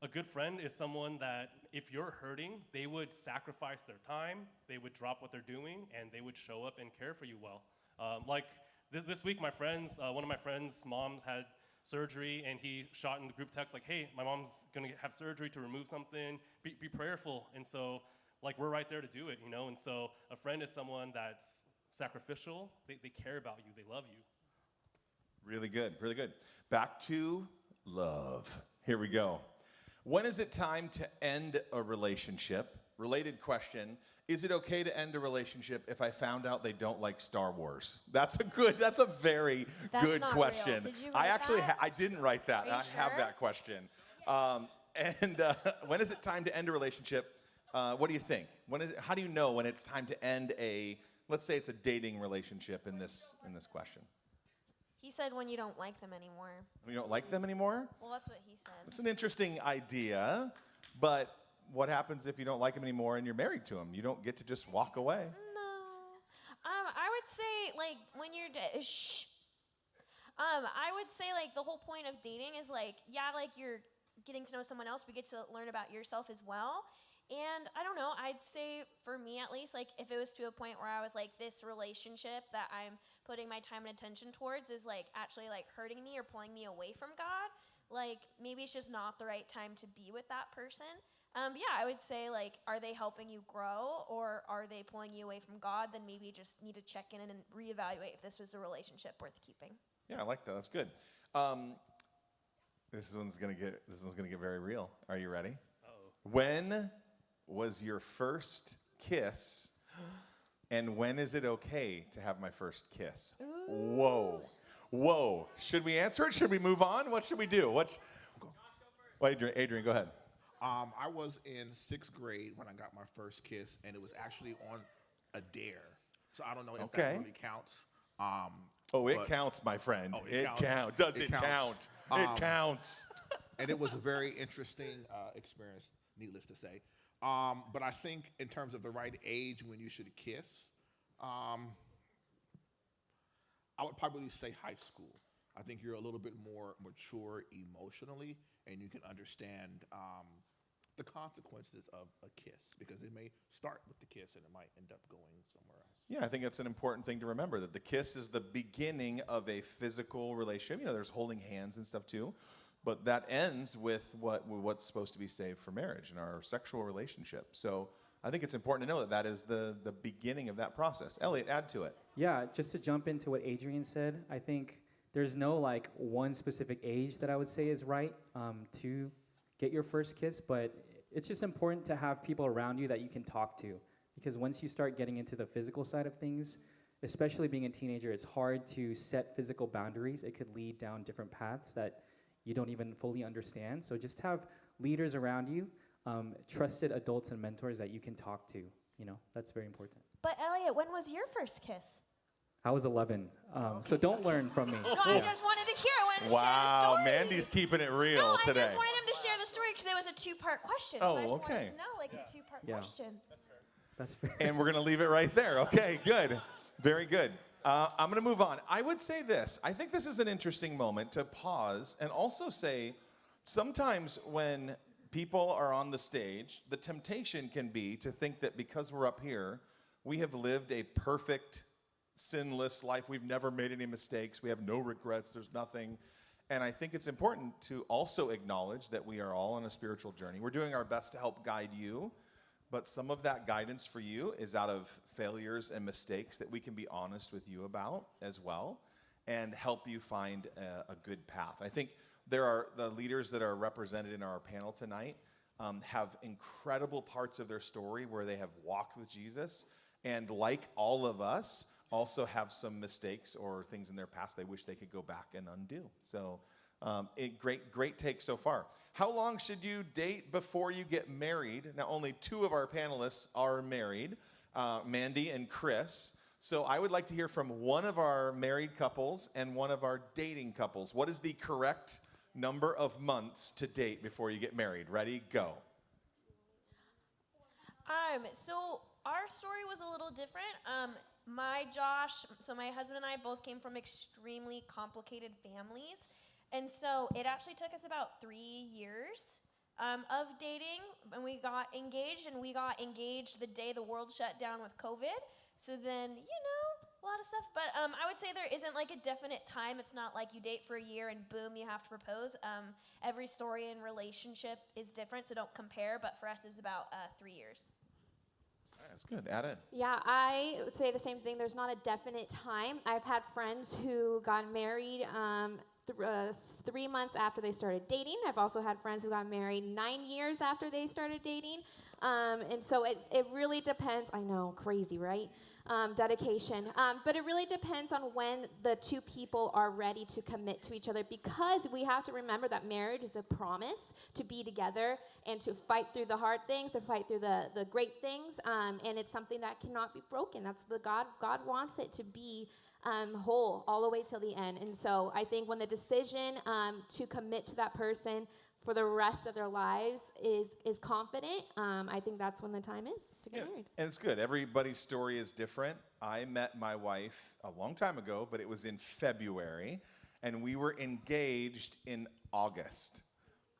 a good friend is someone that if you're hurting, they would sacrifice their time, they would drop what they're doing, and they would show up and care for you well. Like this week, one of my friends' moms had surgery, and he shot in the group text like, hey, my mom's gonna have surgery to remove something, be prayerful. And so we're right there to do it, and so a friend is someone that's sacrificial, they care about you, they love you. Really good, really good. Back to love. Here we go. When is it time to end a relationship? Related question. Is it okay to end a relationship if I found out they don't like Star Wars? That's a very good not question. real. Did you I write actually, that? I didn't write that. Are you I have sure? that question. When is it time to end a relationship? What do you think? How do you know when it's time to end let's say it's a dating relationship in this question? He said when you don't like them anymore. When you don't like them anymore? Well, that's what he said. It's an interesting idea, but what happens if you don't like them anymore and you're married to them? You don't get to just walk away. No. I would say, when you're I would say, the whole point of dating is, you're getting to know someone else. We get to learn about yourself as well. And I don't know, I'd say for me at least, if it was to a point where I was this relationship that I'm putting my time and attention towards is actually hurting me or pulling me away from God, maybe it's just not the right time to be with that person. But yeah, I would say are they helping you grow or are they pulling you away from God? Then maybe you just need to check in and reevaluate if this is a relationship worth keeping. Yeah, I like that. That's good. This one's gonna get very real. Are you ready? Uh-oh. When was your first kiss And when is it okay to have my first kiss? Whoa. Whoa. Should we answer it? Should we move on? What should we do? Wait, Adrian, go ahead. I was in 6th grade when I got my first kiss, and it was actually on a dare. So I don't know if that really counts. It counts, my friend. Oh, it counts. Does it count? It counts. And it was a very interesting experience, needless to say. But I think in terms of the right age when you should kiss, I would probably say high school. I think you're a little bit more mature emotionally, and you can understand the consequences of a kiss, because it may start with the kiss and it might end up going somewhere else. Yeah, I think that's an important thing to remember, that the kiss is the beginning of a physical relationship. You know, there's holding hands and stuff too, but that ends with what's supposed to be saved for marriage and our sexual relationship. So I think it's important to know that that is the beginning of that process. Elliot, add to it. Yeah, just to jump into what Adrian said, I think there's no like one specific age that I would say is right to get your first kiss, but it's just important to have people around you that you can talk to, because once you start getting into the physical side of things, especially being a teenager, it's hard to set physical boundaries. It could lead down different paths that you don't even fully understand. So just have leaders around you, trusted adults and mentors that you can talk to. You know, that's very important. But Elliot, when was your first kiss? I was 11, so don't learn from me. No, I just wanted to hear. I wanted to share the Wow, story. Mandy's keeping it real today. I just wanted him to share the story because it was a two-part question. Oh, so I just okay. wanted to know, like, a two-part question. That's fair. And we're going to leave it right there. Okay, good. Very good. I'm going to move on. I would say this. I think this is an interesting moment to pause and also say, sometimes when people are on the stage, the temptation can be to think that because we're up here, we have lived a perfect, sinless life. We've never made any mistakes. We have no regrets. There's nothing. And I think it's important to also acknowledge that we are all on a spiritual journey. We're doing our best to help guide you, but some of that guidance for you is out of failures and mistakes that we can be honest with you about as well and help you find a good path. I think there are the leaders that are represented in our panel tonight have incredible parts of their story where they have walked with Jesus, and like all of us, also have some mistakes or things in their past they wish they could go back and undo. So great take so far. How long should you date before you get married? Now, only two of our panelists are married, Mandy and Chris. So I would like to hear from one of our married couples and one of our dating couples. What is the correct number of months to date before you get married? Ready, go. So our story was a little different. My husband and I both came from extremely complicated families. And so it actually took us about 3 years of dating, and we got engaged the day the world shut down with COVID. So then, a lot of stuff. But I would say there isn't like a definite time. It's not like you date for a year and boom, you have to propose. Every story and relationship is different, so don't compare. But for us, it was about 3 years. That's good. Add in. Yeah, I would say the same thing. There's not a definite time. I've had friends who got married 3 months after they started dating. I've also had friends who got married 9 years after they started dating. And so it really depends. I know, crazy, right? Dedication. But it really depends on when the two people are ready to commit to each other, because we have to remember that marriage is a promise to be together and to fight through the hard things and fight through the great things. And it's something that cannot be broken. That's God wants it to be whole all the way till the end. And so I think when the decision to commit to that person for the rest of their lives is confident, I think that's when the time is to get married. And it's good. Everybody's story is different. I met my wife a long time ago, but it was in February, and we were engaged in August.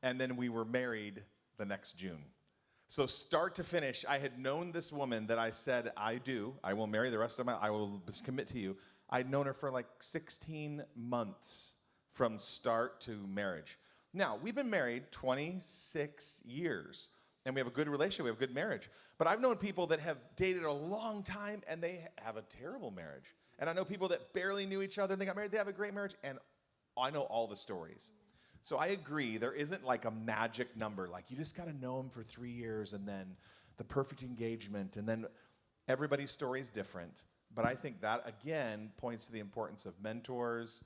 And then we were married the next June. So start to finish, I had known this woman that I said, I will marry the rest of I will commit to you. I'd known her for like 16 months from start to marriage. Now, we've been married 26 years, and we have a good relationship, we have a good marriage. But I've known people that have dated a long time, and they have a terrible marriage. And I know people that barely knew each other, and they got married, they have a great marriage, and I know all the stories. So I agree, there isn't like a magic number, like you just got to know them for 3 years, and then the perfect engagement, and then Everybody's story is different, but I think that, again, points to the importance of mentors,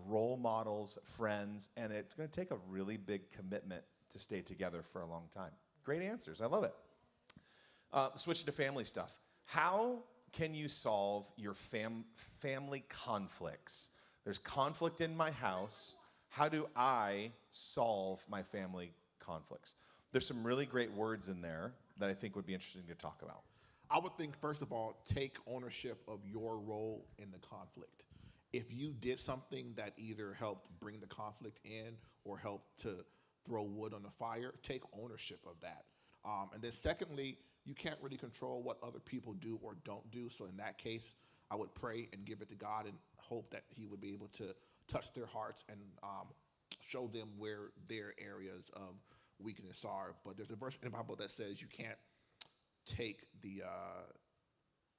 role models, friends, and it's going to take a really big commitment to stay together for a long time. Great answers. I love it. Switching to family stuff. How can you solve your family conflicts? There's conflict in my house. How do I solve my family conflicts? There's some really great words in there that I think would be interesting to talk about. I would think, first of all, take ownership of your role in the conflict. If you did something that either helped bring the conflict in or helped to throw wood on the fire, take ownership of that. And then secondly, you can't really control what other people do or don't do. So in that case, I would pray and give it to God and hope that he would be able to touch their hearts and show them where their areas of weakness are. But there's a verse in the Bible that says you can't take the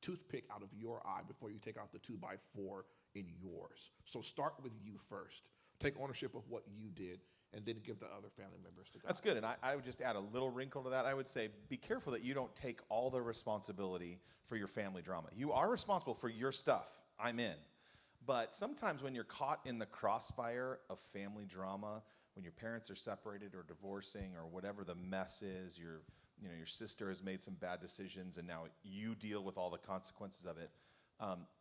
toothpick out of your eye before you take out the 2x4 in yours. So start with you first. Take ownership of what you did, and then give the other family members to God. That's good, and I would just add a little wrinkle to that. I would say be careful that you don't take all the responsibility for your family drama. You are responsible for your stuff. I'm in. But sometimes when you're caught in the crossfire of family drama, when your parents are separated or divorcing or whatever the mess is, your sister has made some bad decisions and now you deal with all the consequences of it.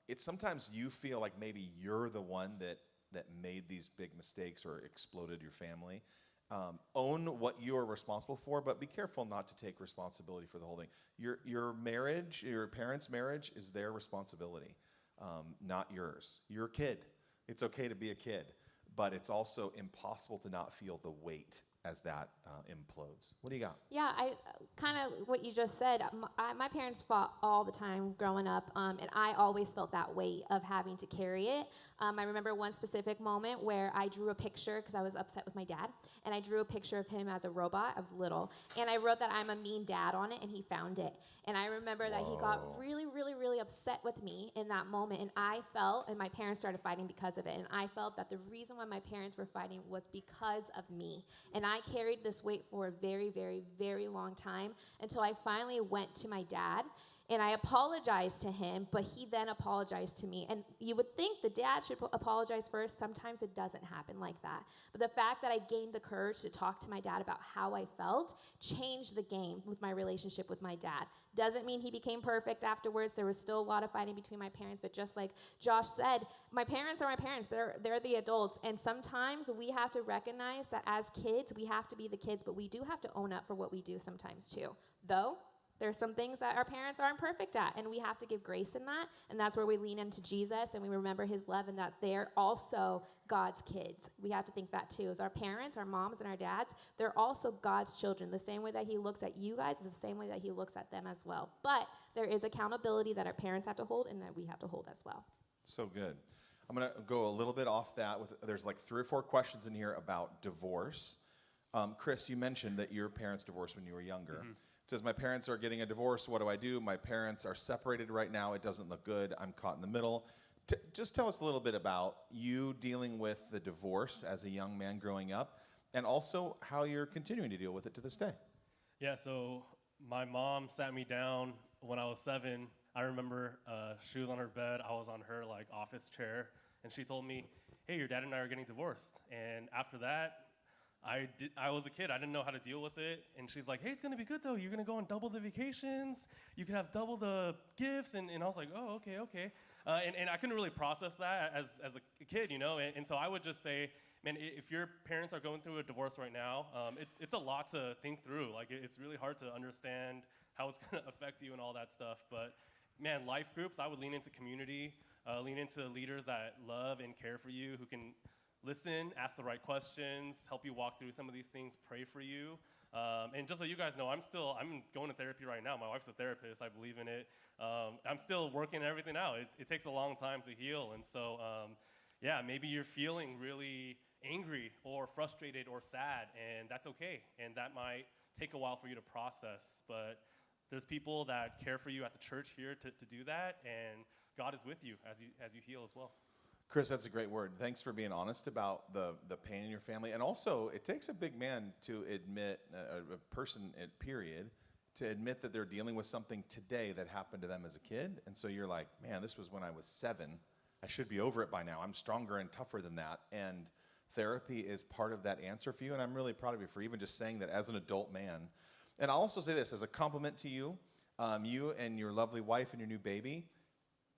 It's sometimes you feel like maybe you're the one that made these big mistakes or exploded your family. Own what you are responsible for, but be careful not to take responsibility for the whole thing. Your marriage, your parents' marriage is their responsibility, not yours. You're a kid. It's okay to be a kid, but it's also impossible to not feel the weight as that implodes. What do you got? Yeah, I kind of what you just said. My parents fought all the time growing up, and I always felt that weight of having to carry it. I remember one specific moment where I drew a picture because I was upset with my dad, and I drew a picture of him as a robot. I was little, and I wrote that I'm a mean dad on it, and he found it. And I remember that he got really, really, really upset with me in that moment, and I felt, and my parents started fighting because of it, and I felt that the reason why my parents were fighting was because of me. And I carried this weight for a very, very, very long time until I finally went to my dad and I apologized to him, but he then apologized to me. And you would think the dad should apologize first. Sometimes it doesn't happen like that. But the fact that I gained the courage to talk to my dad about how I felt changed the game with my relationship with my dad. Doesn't mean he became perfect afterwards. There was still a lot of fighting between my parents, but just like Josh said, my parents are my parents. They're the adults, and sometimes we have to recognize that as kids, we have to be the kids, but we do have to own up for what we do sometimes too. Though, there are some things that our parents aren't perfect at, and we have to give grace in that, and that's where we lean into Jesus, and we remember his love, and that they're also God's kids. We have to think that too. As our parents, our moms, and our dads, they're also God's children. The same way that he looks at you guys is the same way that he looks at them as well. But there is accountability that our parents have to hold, and that we have to hold as well. So good. I'm going to go a little bit off that. There's like 3 or 4 questions in here about divorce. Chris, you mentioned that your parents divorced when you were younger. Mm-hmm. It says, my parents are getting a divorce. What do? My parents are separated right now. It doesn't look good. I'm caught in the middle. Just tell us a little bit about you dealing with the divorce as a young man growing up, and also how you're continuing to deal with it to this day. Yeah, so my mom sat me down when I was 7. I remember she was on her bed. I was on her office chair, and she told me, hey, your dad and I are getting divorced. And after that, I was a kid. I didn't know how to deal with it. And she's like, hey, it's going to be good, though. You're going to go on double the vacations. You can have double the gifts. And I was like, oh, okay. And I couldn't really process that as a kid, And so I would just say, man, if your parents are going through a divorce right now, it's a lot to think through. It's really hard to understand how it's going to affect you and all that stuff. But, man, life groups, I would lean into community, lean into leaders that love and care for you, who can listen, ask the right questions, help you walk through some of these things, pray for you. And just so you guys know, I'm going to therapy right now. My wife's a therapist. I believe in it. I'm still working everything out. It takes a long time to heal. And so, maybe you're feeling really angry or frustrated or sad, and that's okay. And that might take a while for you to process. But there's people that care for you at the church here to do that, and God is with you as you heal as well. Chris, that's a great word. Thanks for being honest about the pain in your family. And also, it takes a big man to admit, a person, period, to admit that they're dealing with something today that happened to them as a kid. And so you're like, man, this was when I was 7. I should be over it by now. I'm stronger and tougher than that. And therapy is part of that answer for you. And I'm really proud of you for even just saying that as an adult man. And I'll also say this as a compliment to you, you and your lovely wife and your new baby,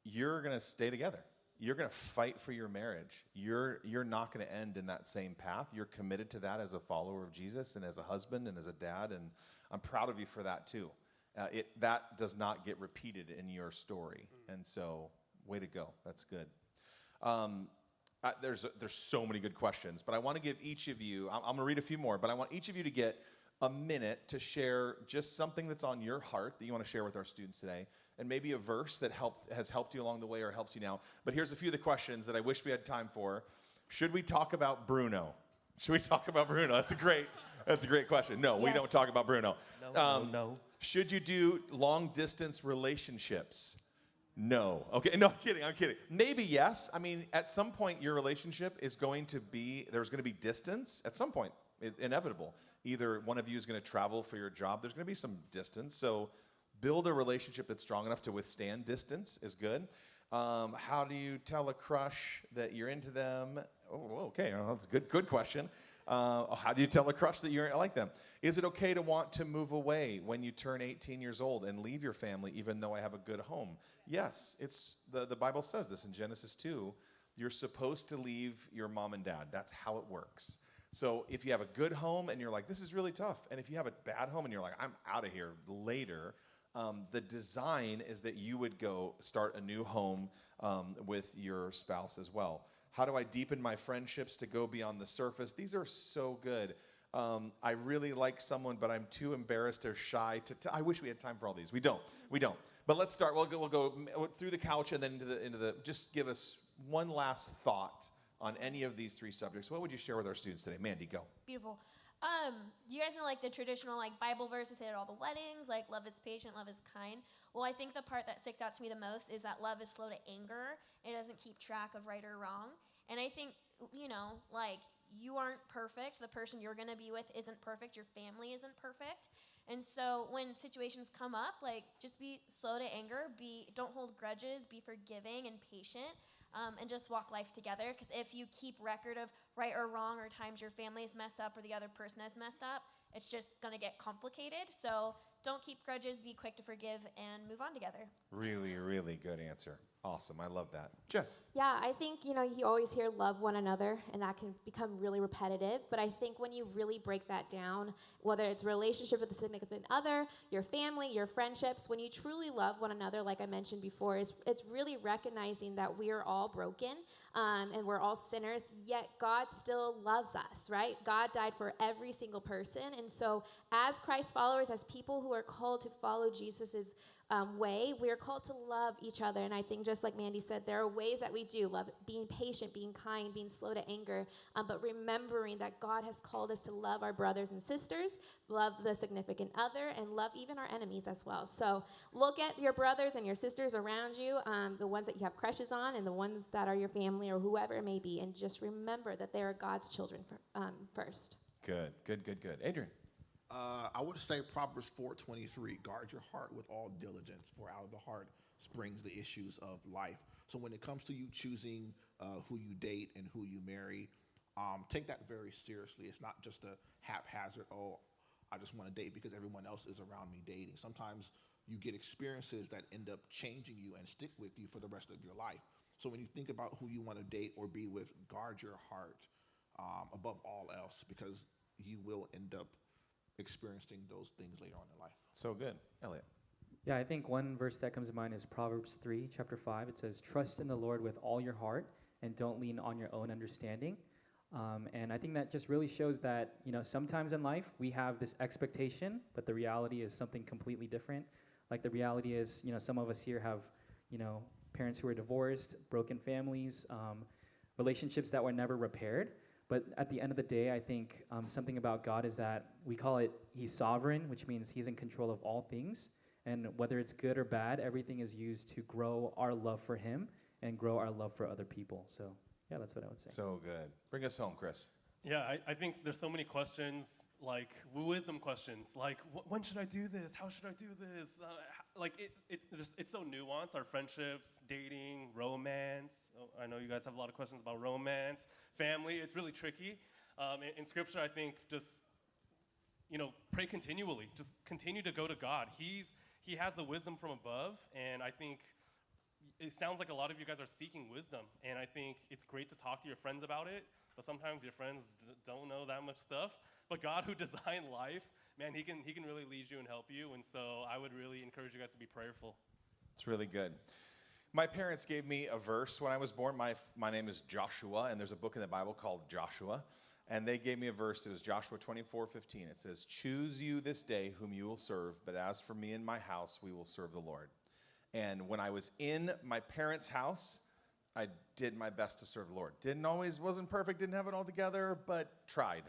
you're going to stay together. You're going to fight for your marriage. You're not going to end in that same path. You're committed to that as a follower of Jesus and as a husband and as a dad. And I'm proud of you for that too. That does not get repeated in your story. And so, way to go. That's good. There's so many good questions, but I want to give each of you, I'm going to read a few more, but I want each of you to get a minute to share just something that's on your heart that you want to share with our students today, and maybe a verse that has helped you along the way or helps you now. But here's a few of the questions that I wish we had time for. Should we talk about Bruno? Should we talk about Bruno? That's a great question. No, we don't talk about Bruno. No. Should you do long distance relationships? No. Okay, no, I'm kidding. Maybe yes. I mean, at some point your relationship is there's going to be distance. At some point, inevitable. Either one of you is going to travel for your job. There's going to be some distance. So build a relationship that's strong enough to withstand distance is good. How do you tell a crush that you're into them? Oh, okay, well, that's a good question. How do you tell a crush that you like them? Is it okay to want to move away when you turn 18 years old and leave your family even though I have a good home? Yes, the Bible says this in Genesis 2. You're supposed to leave your mom and dad. That's how it works. So if you have a good home and you're like, this is really tough, and if you have a bad home and you're like, I'm out of here later, the design is that you would go start a new home with your spouse as well. How do I deepen my friendships to go beyond the surface? These are so good. I really like someone, but I'm too embarrassed or shy I wish we had time for all these. We don't. But let's start. We'll go through the couch and then into the. Just give us one last thought on any of these 3 subjects. What would you share with our students today? Mandy, go. Beautiful. You guys know like the traditional like Bible verses say at all the weddings, like love is patient, love is kind. Well, I think the part that sticks out to me the most is that love is slow to anger. It doesn't keep track of right or wrong. And I think, like you aren't perfect. The person you're going to be with isn't perfect. Your family isn't perfect. And so when situations come up, like just be slow to anger, don't hold grudges, be forgiving and patient. And just walk life together. Because if you keep record of right or wrong or times your family is messed up or the other person has messed up, it's just going to get complicated. So don't keep grudges, be quick to forgive, and move on together. Really, really good answer. Awesome. I love that. Jess. Yeah, I think, you always hear love one another, and that can become really repetitive. But I think when you really break that down, whether it's a relationship with a significant other, your family, your friendships, when you truly love one another, like I mentioned before, it's really recognizing that we are all broken and we're all sinners, yet God still loves us, right? God died for every single person. And so as Christ followers, as people who are called to follow Jesus's way, we are called to love each other. And I think just like Mandy said, there are ways that we do love, being patient, being kind, being slow to anger, but remembering that God has called us to love our brothers and sisters, love the significant other, and love even our enemies as well. So look at your brothers and your sisters around you, the ones that you have crushes on and the ones that are your family or whoever it may be, and just remember that they are God's children first. Good. Adrian. I would say Proverbs 4:23, guard your heart with all diligence, for out of the heart springs the issues of life. So when it comes to you choosing who you date and who you marry, take that very seriously. It's not just a haphazard, I just want to date because everyone else is around me dating. Sometimes you get experiences that end up changing you and stick with you for the rest of your life. So when you think about who you want to date or be with, guard your heart above all else, because you will end up experiencing those things later on in life. So good. Elliot. Yeah, I think one verse that comes to mind is Proverbs 3, chapter 5. It says, trust in the Lord with all your heart and don't lean on your own understanding. And I think that just really shows that, sometimes in life we have this expectation, but the reality is something completely different. Like the reality is, some of us here have, parents who are divorced, broken families, relationships that were never repaired. But at the end of the day, I think something about God is that we call it He's sovereign, which means He's in control of all things. And whether it's good or bad, everything is used to grow our love for Him and grow our love for other people. So, yeah, that's what I would say. So good. Bring us home, Chris. Yeah, I think there's so many questions, like wisdom questions, like when should I do this? How should I do this? It's so nuanced. Our friendships, dating, romance. Oh, I know you guys have a lot of questions about romance, family. It's really tricky. In Scripture, I think just pray continually. Just continue to go to God. He has the wisdom from above, and I think it sounds like a lot of you guys are seeking wisdom, and I think it's great to talk to your friends about it. But sometimes your friends don't know that much stuff. But God, who designed life, man, he can really lead you and help you. And so I would really encourage you guys to be prayerful. It's really good. My parents gave me a verse when I was born. My name is Joshua, and there's a book in the Bible called Joshua. And they gave me a verse. It was Joshua 24:15. It says, "Choose you this day whom you will serve, but as for me and my house, we will serve the Lord." And when I was in my parents' house, I did my best to serve the Lord. Wasn't perfect, didn't have it all together, but tried.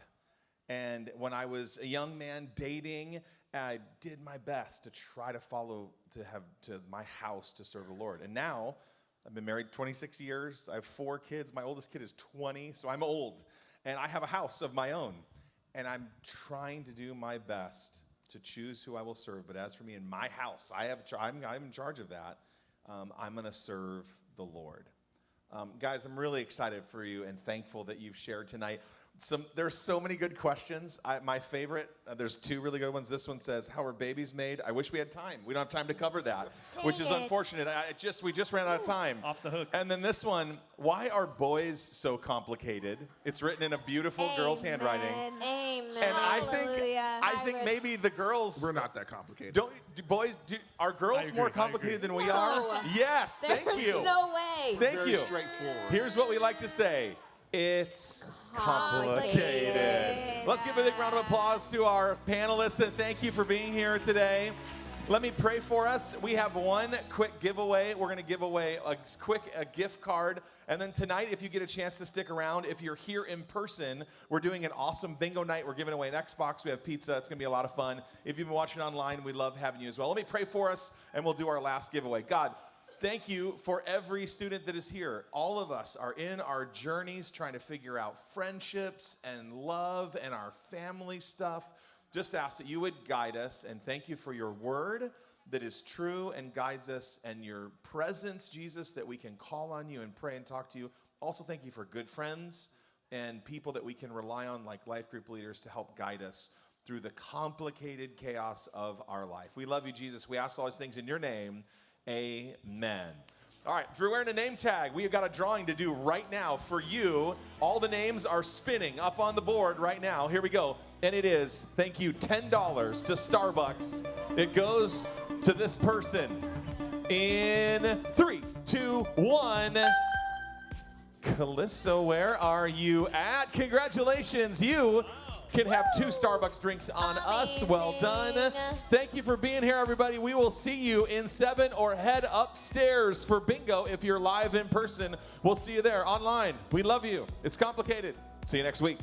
And when I was a young man dating, I did my best to try to have my house to serve the Lord. And now, I've been married 26 years. I have 4 kids. My oldest kid is 20, so I'm old. And I have a house of my own. And I'm trying to do my best to choose who I will serve. But as for me in my house, I'm in charge of that. I'm going to serve the Lord. Guys, I'm really excited for you and thankful that you've shared tonight. There's so many good questions. My favorite, there's 2 really good ones. This one says, how are babies made? I wish we had time. We don't have time to cover that, which is unfortunate. We just ran out of time. Off the hook. And then this one, why are boys so complicated? It's written in a beautiful girl's handwriting. Amen. And I think maybe the girls. We're not that complicated. Are girls more complicated than we are? Yes, thank you. No way. Thank Very you. straightforward. Here's what we like to say. It's complicated. Let's give a big round of applause to our panelists and thank you for being here today. Let me pray for us. We have one quick giveaway. We're going to give away a gift card. And then tonight, if you get a chance to stick around, if you're here in person, we're doing an awesome bingo night. We're giving away an Xbox. We have pizza. It's going to be a lot of fun. If you've been watching online, we love having you as well. Let me pray for us, and we'll do our last giveaway. God, thank you for every student that is here. All of us are in our journeys trying to figure out friendships and love and our family stuff. Just ask that you would guide us, and thank you for your word that is true and guides us, and your presence, Jesus, that we can call on you and pray and talk to you. Also, thank you for good friends and people that we can rely on, like life group leaders, to help guide us through the complicated chaos of our life. We love you, Jesus. We ask all these things in your name. Amen. All right, if you're wearing a name tag, we have got a drawing to do right now for you. All the names are spinning up on the board right now. Here we go. And it is, thank you, $10 to Starbucks. It goes to this person in 3, 2, 1. Callisto, where are you at? Congratulations, you can have 2 Starbucks drinks on us. Well done. Thank you for being here, everybody. We will see you in 7 or head upstairs for bingo. If you're live in person, we'll see you there online. We love you. It's complicated. See you next week.